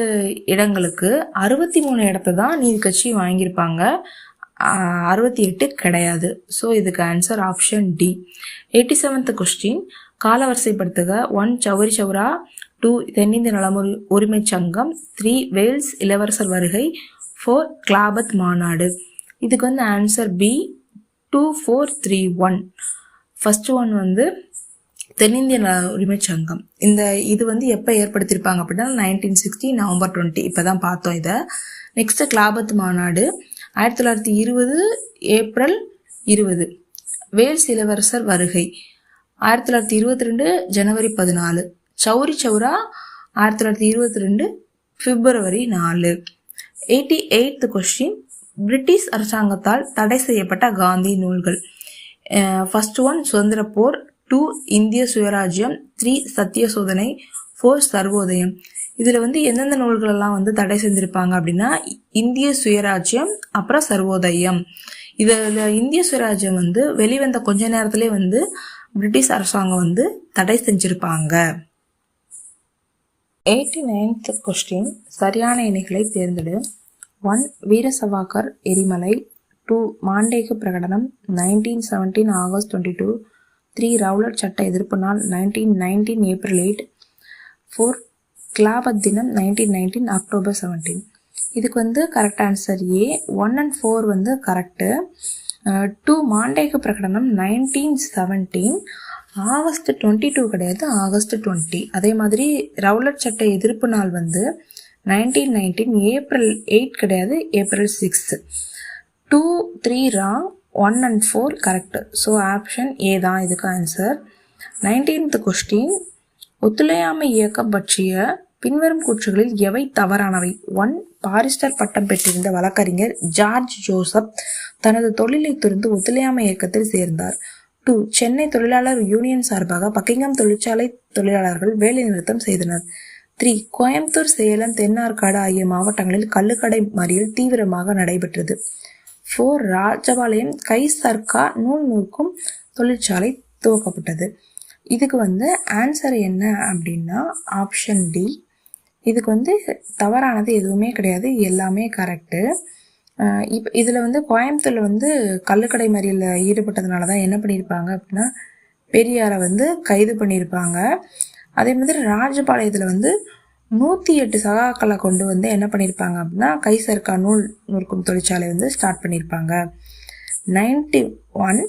இடங்களுக்கு 63 இடத்த தான் நீதி கட்சி வாங்கியிருப்பாங்க, 68 கிடையாது. ஸோ இதுக்கு answer option D. 87th question காலவரிசைப்படுத்துக. 1 சௌரி சௌரா, 2 தென்னிந்திய நல உரிமை சங்கம், 3 வேல்ஸ் இளவரசர் வருகை, 4 கிளாபத் மாநாடு. இதுக்கு வந்து ஆன்சர் பி. 2, 4, 3, 1. ஃபர்ஸ்ட் ஒன் வந்து தென்னிந்திய நல உரிமை சங்கம். இது வந்து எப்போ ஏற்படுத்தியிருப்பாங்க அப்படின்னா 1960 நவம்பர் 20. இப்போ தான் பார்த்தோம் இதை. நெக்ஸ்ட் கிளாபத் மாநாடு 1920 ஏப்ரல் 20. வேல்ஸ் இளவரசர் வருகை 1922 ஜனவரி 14. சௌரி சௌரா 1922 பிப்ரவரி 4. 88th கொஸ்டின் பிரிட்டிஷ் அரசாங்கத்தால் தடை செய்யப்பட்ட காந்தி நூல்கள். ஃபர்ஸ்ட் ஒன் சுதந்திர போர், 2 இந்திய சுயராஜ்யம், 3 சத்திய சோதனை, 4 சர்வோதயம். இதில் வந்து எந்தெந்த நூல்களெல்லாம் வந்து தடை செஞ்சுருப்பாங்க அப்படின்னா இந்திய சுயராஜ்யம், அப்புறம் சர்வோதயம். இதில் இந்திய சுயராஜ்யம் வந்து வெளிவந்த கொஞ்ச நேரத்திலே வந்து பிரிட்டிஷ் அரசாங்கம் வந்து தடை செஞ்சுருப்பாங்க. 89th கொஸ்டின் சரியான இணைகளை தேர்ந்தெடு. 1 வீர சவாக்கர் எரிமலை, 2 மாண்டேக பிரகடனம் 1917 ஆகஸ்ட் 22, 3 ரவுலட் சட்ட எதிர்ப்பு நாள் 1919 ஏப்ரல் 8, 4 கிளாபத் தினம் 1919 அக்டோபர் 17. இதுக்கு வந்து கரெக்ட் ஆன்சர் ஏ. 1 and 4 வந்து கரெக்டு. 2 மாண்டேக பிரகடனம் 1917 ஆகஸ்ட் 22 கிடையாது, ஆகஸ்ட் 20. அதே மாதிரி ரவுலட் சட்ட எதிர்ப்பு நாள் வந்து 1919 ஏப்ரல் 8 கிடையாது, April 6. 2, 3 wrong, 1 and 4 correct. So option A தான் இதுக்கு ஆன்சர். 19th கொஸ்டின் ஒத்துழையாமை இயக்கம் பற்றிய பின்வரும் கூற்றுகளில் எவை தவறானவை? 1 பாரிஸ்டர் பட்டம் பெற்றிருந்த வழக்கறிஞர் ஜார்ஜ் ஜோசப் தனது தொழிலை துறந்து ஒத்துழையாமை இயக்கத்தில் சேர்ந்தார். 2 சென்னை தொழிலாளர் யூனியன் சார்பாக பக்கிங்ஹாம் தொழிற்சாலை தொழிலாளர்கள் வேலை நிறுத்தம் செய்தனர். 3 கோயம்புத்தூர், சேலம், தென்னார்காடு ஆகிய மாவட்டங்களில் கள்ளுக்கடை மறியல் தீவிரமாக நடைபெற்றது. 4 ராஜபாளையம் கை சர்க்கா நூல் நூற்கும் தொழிற்சாலை துவக்கப்பட்டது. இதுக்கு வந்து ஆன்சர் என்ன அப்படின்னா ஆப்ஷன் டி. இதுக்கு வந்து தவறானது எதுவுமே கிடையாது, எல்லாமே கரெக்டு. இப்போ இதில் வந்து கோயம்புத்தூரில் வந்து கள்ளுக்கடை மறியலில் ஈடுபட்டதுனால தான் என்ன பண்ணியிருப்பாங்க அப்படின்னா பெரியாரை வந்து கைது பண்ணியிருப்பாங்க. அதே மாதிரி ராஜபாளையத்தில் வந்து 108 சகாக்களை கொண்டு வந்து என்ன பண்ணியிருப்பாங்க அப்படின்னா கை சர்க்கா நூல் நூற்கும் தொழிற்சாலை வந்து ஸ்டார்ட் பண்ணியிருப்பாங்க. 91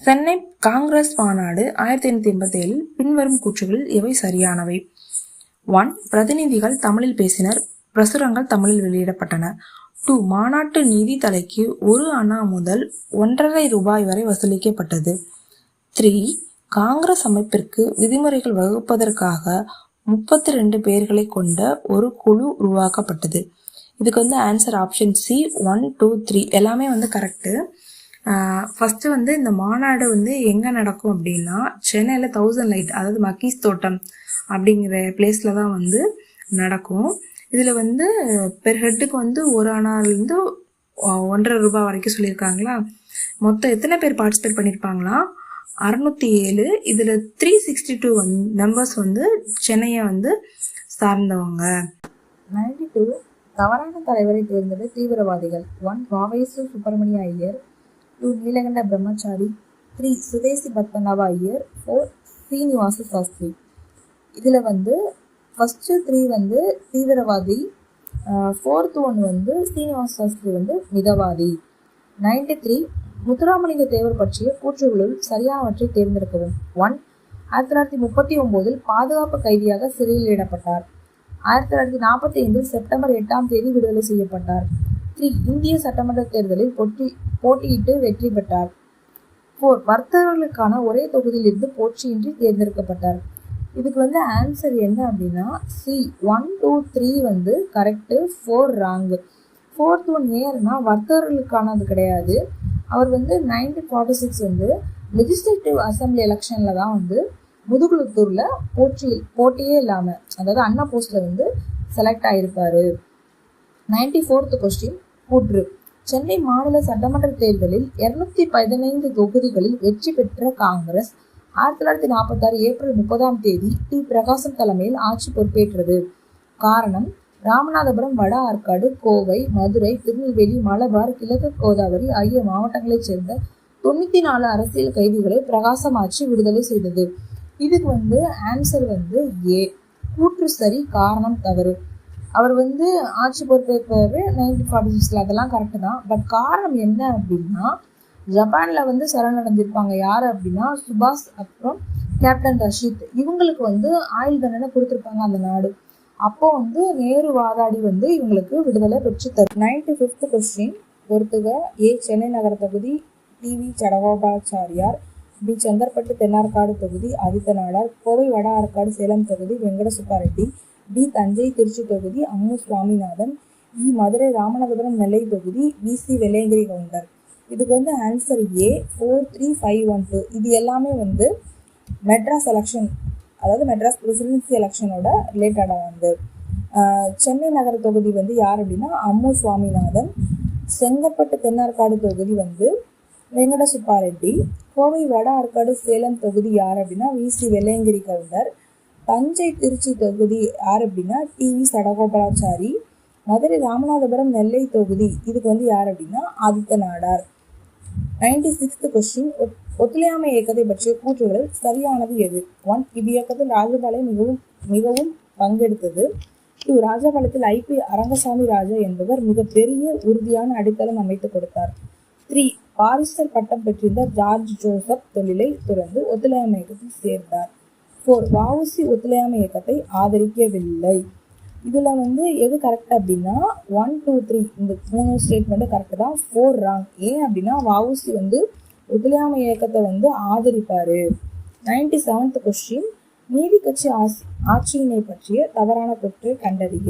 சென்னை காங்கிரஸ் மாநாடு 1887 பின்வரும் கூற்றுகளில் எவை சரியானவை? 1 பிரதிநிதிகள் தமிழில் பேசினர், பிரசுரங்கள் தமிழில் வெளியிடப்பட்டன. 2 மாநாட்டு நிதி தலைக்கு 1 அணா முதல் 1.5 ரூபாய் வரை வசூலிக்கப்பட்டது. 3 காங்கிரஸ் அமைப்பிற்கு விதிமுறைகள் வகுப்பதற்காக 32 பேர்களை கொண்ட ஒரு குழு உருவாக்கப்பட்டது. இதுக்கு வந்து ஆன்சர் ஆப்ஷன் சி. 1, 2, 3 எல்லாமே வந்து கரெக்டு. ஃபஸ்ட்டு வந்து இந்த மாநாடு வந்து எங்கே நடக்கும் அப்படின்னா சென்னையில் 1000 லைட், அதாவது மக்கீஸ் தோட்டம் அப்படிங்கிற பிளேஸில் தான் வந்து நடக்கும். இதில் வந்து பெர் ஹெட்டுக்கு வந்து 1 அணாலேருந்து 1.5 ரூபாய் வரைக்கும் சொல்லியிருக்காங்களா. மொத்தம் எத்தனை பேர் பார்ட்டிசிபேட் பண்ணியிருப்பாங்களா? 607. இதில் 362 மெம்பர்ஸ் வந்து சென்னையை வந்து சார்ந்தவங்க. 92 தவறான தலைவரை தேர்ந்தெடு தீவிரவாதிகள். 1 வாவேசு சுப்பிரமணிய ஐயர், 2 நீலகண்ட பிரம்மச்சாரி, 3 சுதேசி பத்மநாப ஐயர், 4 ஸ்ரீனிவாச சாஸ்திரி. இதில் வந்து ஃபஸ்ட்டு 3 வந்து தீவிரவாதி, 4th ஒன் வந்து ஸ்ரீனிவாச சாஸ்திரி வந்து மிதவாதி. 93 முத்துராமலிங்க தேவர் பற்றிய கூற்றுகளுள் சரியானவற்றை தேர்ந்தெடுக்கவும். 1 1939 பாதுகாப்பு கைதியாக சிறையில் இடப்பட்டார். 1945 செப்டம்பர் 8 விடுதலை செய்யப்பட்டார். 3. இந்திய சட்டமன்ற தேர்தலில் போட்டியிட்டு வெற்றி பெற்றார். 4. வர்த்தகர்களுக்கான ஒரே தொகுதியிலிருந்து போட்டியின்றி தேர்ந்தெடுக்கப்பட்டார். இதுக்கு ஆன்சர் என்ன அப்படின்னா C 1, 2, 3 correct, 4 wrong. 4th one ஏன்னா வர்த்தகர்களுக்கானது கிடையாது. அவர் 1946 லெஜிஸ்லேட்டிவ் அசம்பிளி எலெக்ஷனில் தான் முதுகுளத்தூரில் போட்டியே இல்லாமல், அதாவது அண்ணா போஸ்டில் செலக்ட் ஆகிருப்பார். 94th கொஸ்டின் கூற்று. சென்னை மாநில சட்டமன்ற தேர்தலில் 215 தொகுதிகளில் வெற்றி பெற்ற காங்கிரஸ் 1946 ஏப்ரல் 30 டி. பிரகாசம் தலைமையில் ஆட்சி பொறுப்பேற்றது. காரணம், ராமநாதபுரம், வட ஆற்காடு, கோவை, மதுரை, திருநெல்வேலி, மலபார், கிழக்கு கோதாவரி ஆகிய மாவட்டங்களைச் சேர்ந்த 94 அரசியல் கைதிகளை பிரகாசம் ஆட்சி விடுதலை செய்தது. இதுக்கு ஆன்சர் ஏ. கூற்று சரி, காரணம் தவறு. அவர் ஆட்சி பொறுப்பேற்பார் 1946, அதெல்லாம் கரெக்டு தான். பட் காரணம் என்ன அப்படின்னா, ஜப்பானில் சரணடைஞ்சிருப்பாங்க. யார் அப்படின்னா சுபாஷ், அப்புறம் கேப்டன் ரஷீத். இவங்களுக்கு ஆயுள் தண்டனை கொடுத்துருப்பாங்க அந்த நாடு. அப்போ நேரு வாதாடி இவங்களுக்கு விடுதலை பெற்று தரும். 95th கொஸ்டின் பொறுத்துக. ஏ. சென்னை நகர தொகுதி டி.வி. சடகோபாச்சாரியார். பி. செங்கற்பட்டு தென்னார்காடு தொகுதி ஆதித்த நாடார். கோவை வட ஆற்காடு சேலம் தொகுதி வெங்கட சுப்பாரெட்டி. டி. தஞ்சை திருச்சி தொகுதி அம்மு சுவாமிநாதன். இ. மதுரை ராமநாதபுரம் நெல்லை தொகுதி வி.சி. வெள்ளையங்கிரி கவுண்டர். இதுக்கு ஆன்சர் ஏ 43512. இது எல்லாமே மெட்ராஸ் எலெக்ஷன், அதாவது மெட்ராஸ் பிரசிடென்சி எலெக்ஷனோட ரிலேட்டடாக சென்னை நகர தொகுதி யார் அப்படின்னா அம்மு சுவாமிநாதன். செங்கற்பட்டு தென்னார்காடு தொகுதி வெங்கட சுப்பாரெட்டி. கோவை வட ஆற்காடு சேலம் தொகுதி யார் அப்படின்னா வி.சி. வெள்ளையங்கிரி கவுண்டர். தஞ்சை திருச்சி தொகுதி யார் அப்படின்னா டி.வி. சடகோபாலாச்சாரி. மதுரை ராமநாதபுரம் நெல்லை தொகுதி இதுக்கு யார் அப்படின்னா ஆதித்த நாடார். 96th question. ஒத்துழையாமை இயக்கத்தை பற்றிய கூற்றுகளில் சரியானது எது? 1. இவ்வியக்கத்தில் ராஜபாளையம் மிகவும் பங்கெடுத்தது. 2. ராஜபாளையத்தில் ஐ.பி. அரங்கசாமி ராஜா என்பவர் மிகப்பெரிய உறுதியான அடித்தளம் அமைத்து கொடுத்தார். 3. பாரிஸ்டர் பட்டம் பெற்றிருந்த ஜார்ஜ் ஜோசப் தொழிலை துறந்து ஒத்துழையாமை இயக்கத்தில் சேர்ந்தார். 4. வ.உ.சி. ஒத்துழையாமை இயக்கத்தை ஆதரிக்கவில்லை. இதுல எது கரெக்ட் அப்படின்னா 1, 2, 3 இந்த 3 ஸ்டேட்மெண்ட் கரெக்ட் தான். 4 ராங். ஏன் அப்படின்னா வ.உ.சி. ஒத்துழையாமை இயக்கத்தை ஆதரிப்பாரு. 97th question. நீதி கட்சி ஆட்சியினை பற்றிய தவறான கூற்றை கண்டறிய.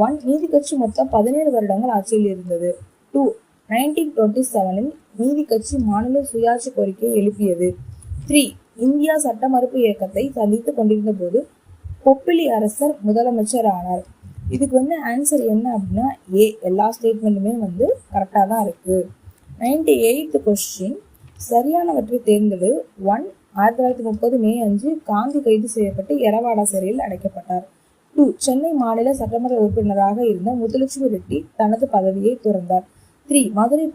1. நீதி கட்சி மொத்தம் 17 வருடங்கள் ஆட்சியில் இருந்தது. 2. 1927 நீதி கட்சி மாநில சுயாட்சி கோரிக்கையை எழுப்பியது. 3. இந்தியா சட்ட மறுப்பு இயக்கத்தை சந்தித்து கொண்டிருந்த போது பொப்பிலி அரசர் முதலமைச்சர் ஆனார். இதுக்கு ஆன்சர் என்ன அப்படின்னா ஏ. எல்லா ஸ்டேட்மெண்ட்டுமே கரெக்டாக தான் இருக்கு. 98th question. சரியானவற்றை தேர்ந்தெடு. 1. 1930 மே 5 காந்தி கைது செய்யப்பட்டு எரவாடா சிறையில் அடைக்கப்பட்டார். 2. சென்னை மாநில சட்டமன்ற உறுப்பினராக இருந்த முத்துலட்சுமி ரெட்டி தனது பதவியை துறந்தார். 3. மதுரை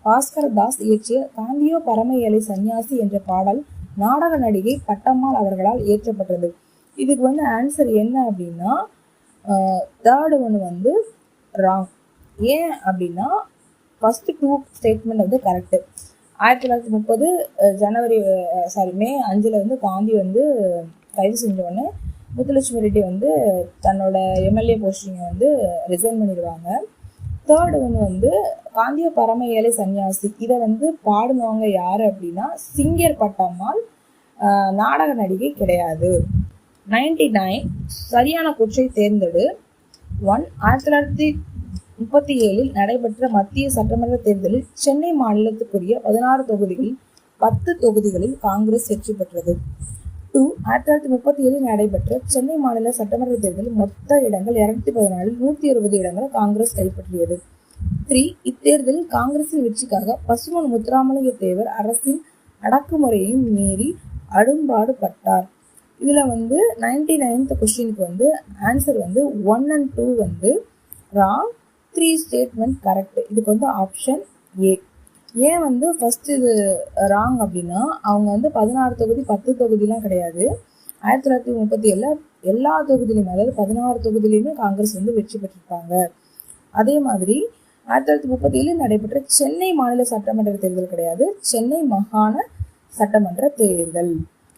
பாஸ்கர தாஸ் இயற்றிய காந்தியோ பரம ஏழை சன்னியாசி என்ற பாடல் நாடக நடிகை பட்டம்மாள் அவர்களால் இயற்றப்பட்டது. இதுக்கு ஆன்சர் என்ன அப்படின்னா தேர்டு ஒன்று ராங். ஏன் அப்படின்னா ஃபர்ஸ்ட் 2 ஸ்டேட்மெண்ட் கரெக்டு. 1930 மே 5 காந்தி கைது செஞ்சோடனே முத்துலட்சுமி ரெட்டி தன்னோட எம்எல்ஏ போஸ்டிங்கை ரிசைன் பண்ணிடுவாங்க. தேர்டு ஒன்று காந்திய பரம ஏழை சன்னியாசி. இதை பாடுனவங்க யாரு அப்படின்னா சிங்கர் பட்டம்மாள், நாடக நடிகை கிடையாது. 99 சரியான கூற்றை தேர்ந்தெடு. 1. 1937 நடைபெற்ற மத்திய சட்டமன்ற தேர்தலில் சென்னை மாநிலத்துக்குரிய 16 தொகுதிகளில் 10 தொகுதிகளில் காங்கிரஸ் வெற்றி பெற்றது. 2. 1937 நடைபெற்ற சென்னை மாநில சட்டமன்ற தேர்தலில் மொத்த இடங்கள் 214, 160 இடங்களை காங்கிரஸ் கைப்பற்றியது. 3. இத்தேர்தலில் காங்கிரசின் வெற்றிக்காக பசுமன் முத்துராமலிங்க தேவர் அரசின் அடக்குமுறையையும் மீறி அடும்பாடு பட்டார். இதுல 99th கொஸ்டினுக்கு answer 1 and 2 wrong. 3 statement correct. இதுக்கு ஆப்ஷன் ஏ. ஏன் ஃபர்ஸ்ட் இது ராங் அப்படின்னா அவங்க 16 தொகுதி 10 தொகுதிலாம் கிடையாது. 1937 எல்லா தொகுதியிலுமே, அதாவது 16 தொகுதியிலுமே காங்கிரஸ் வெற்றி பெற்றிருப்பாங்க. அதே மாதிரி 1937 நடைபெற்ற சென்னை மாநில சட்டமன்ற தேர்தல் கிடையாது, சென்னை மாகாண சட்டமன்ற தேர்தல்.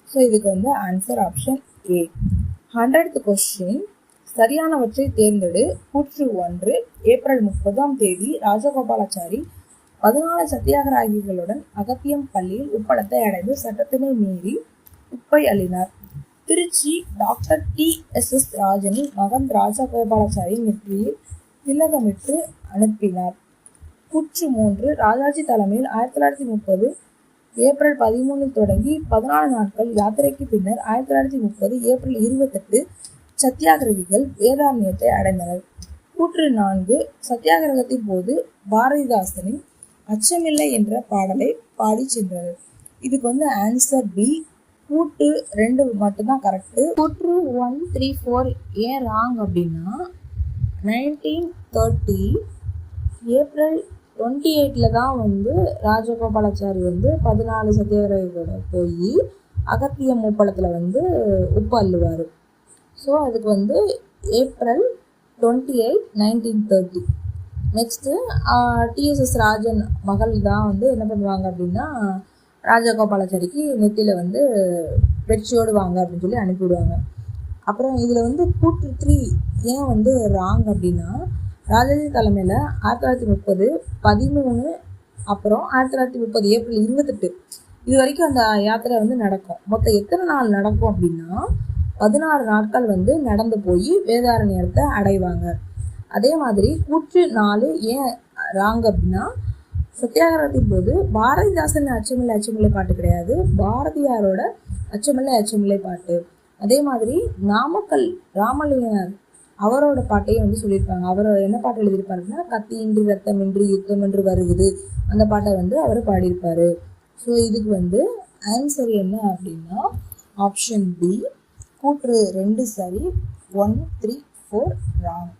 ஸோ இதுக்கு answer option A. 100th question. சரியானவற்றை தேர்ந்தெடு. கூற்று 1. ஏப்ரல் 30 ராஜகோபாலாச்சாரி 14 சத்தியாகிரகிகளுடன் அகத்தியம் பள்ளியில் உப்பளத்தை அடைந்து சட்டத்தினை மீறி உப்பை அள்ளினார். Trichy doctor T.S.S. ராஜனின் மகன் ராஜகோபாலாச்சாரியின் நெற்றியில் திலகமிட்டு அனுப்பினார். கூற்று 3. ராஜாஜி தலைமையில் 1930 ஏப்ரல் 13 தொடங்கி 14 நாட்கள் யாத்திரைக்கு பின்னர் 1930 ஏப்ரல் 28 சத்தியாகிரகிகள் வேதாரண்யத்தை அடைந்தனர். கூற்று 4. சத்தியாகிரகத்தின் போது பாரதிதாசனின் அச்சமில்லை என்ற பாடலை பாடி சென்றனர். இதுக்கு ஆன்சர் பி. கூற்று 2 மட்டும்தான் கரெக்டு. கூற்று 1, 3, 4 ஏன் ராங் அப்படின்னா 1930 ஏப்ரல் 28 தான் ராஜகோபாலாச்சாரி 14 சத்தியாகிரகிகளோட போய் அகத்தியம் உப்பளத்தில் உப்பு அள்ளுவார். ஸோ அதுக்கு ஏப்ரல் 28, 1930. Next T.S.S. ராஜன் மகள் தான் என்ன பண்ணுவாங்க அப்படின்னா ராஜகோபாலாச்சாரிக்கு நெத்தியில் வெற்றியோடு வாங்க அப்படின்னு சொல்லி அனுப்பிவிடுவாங்க. அப்புறம் இதில் கூற்று 3 ஏன் ராங் அப்படின்னா ராஜாஜி தலைமையில் 1930 13 அப்புறம் 1930 ஏப்ரல் 28 இது வரைக்கும் அந்த யாத்திரை நடக்கும். மொத்தம் எத்தனை நாள் நடக்கும் அப்படின்னா 16 நாட்கள் நடந்து போய் வேதாரண்யத்தை அடைவாங்க. அதே மாதிரி கூற்று 4 ஏன் ராங் அப்படின்னா சத்தியாகிரகத்தின் போது பாரதிதாசன் அச்சமில்லை அச்சமில்லை பாட்டு கிடையாது, பாரதியாரோட அச்சமில்லை அச்சமில்லை பாட்டு. அதே மாதிரி நாமக்கல் ராமலிங்கனார் அவரோட பாட்டையும் சொல்லியிருப்பாங்க. அவர் என்ன பாட்டு எழுதியிருப்பாருன்னா கத்தியின்றி ரத்தமின்றி யுத்தம் என்று வருகுது அந்த பாட்டை அவர் பாடியிருப்பாரு. ஸோ இதுக்கு ஆன்சர் என்ன அப்படின்னா ஆப்ஷன் பி. கூற்று 2 சரி, 1, 3, 4 ராங்.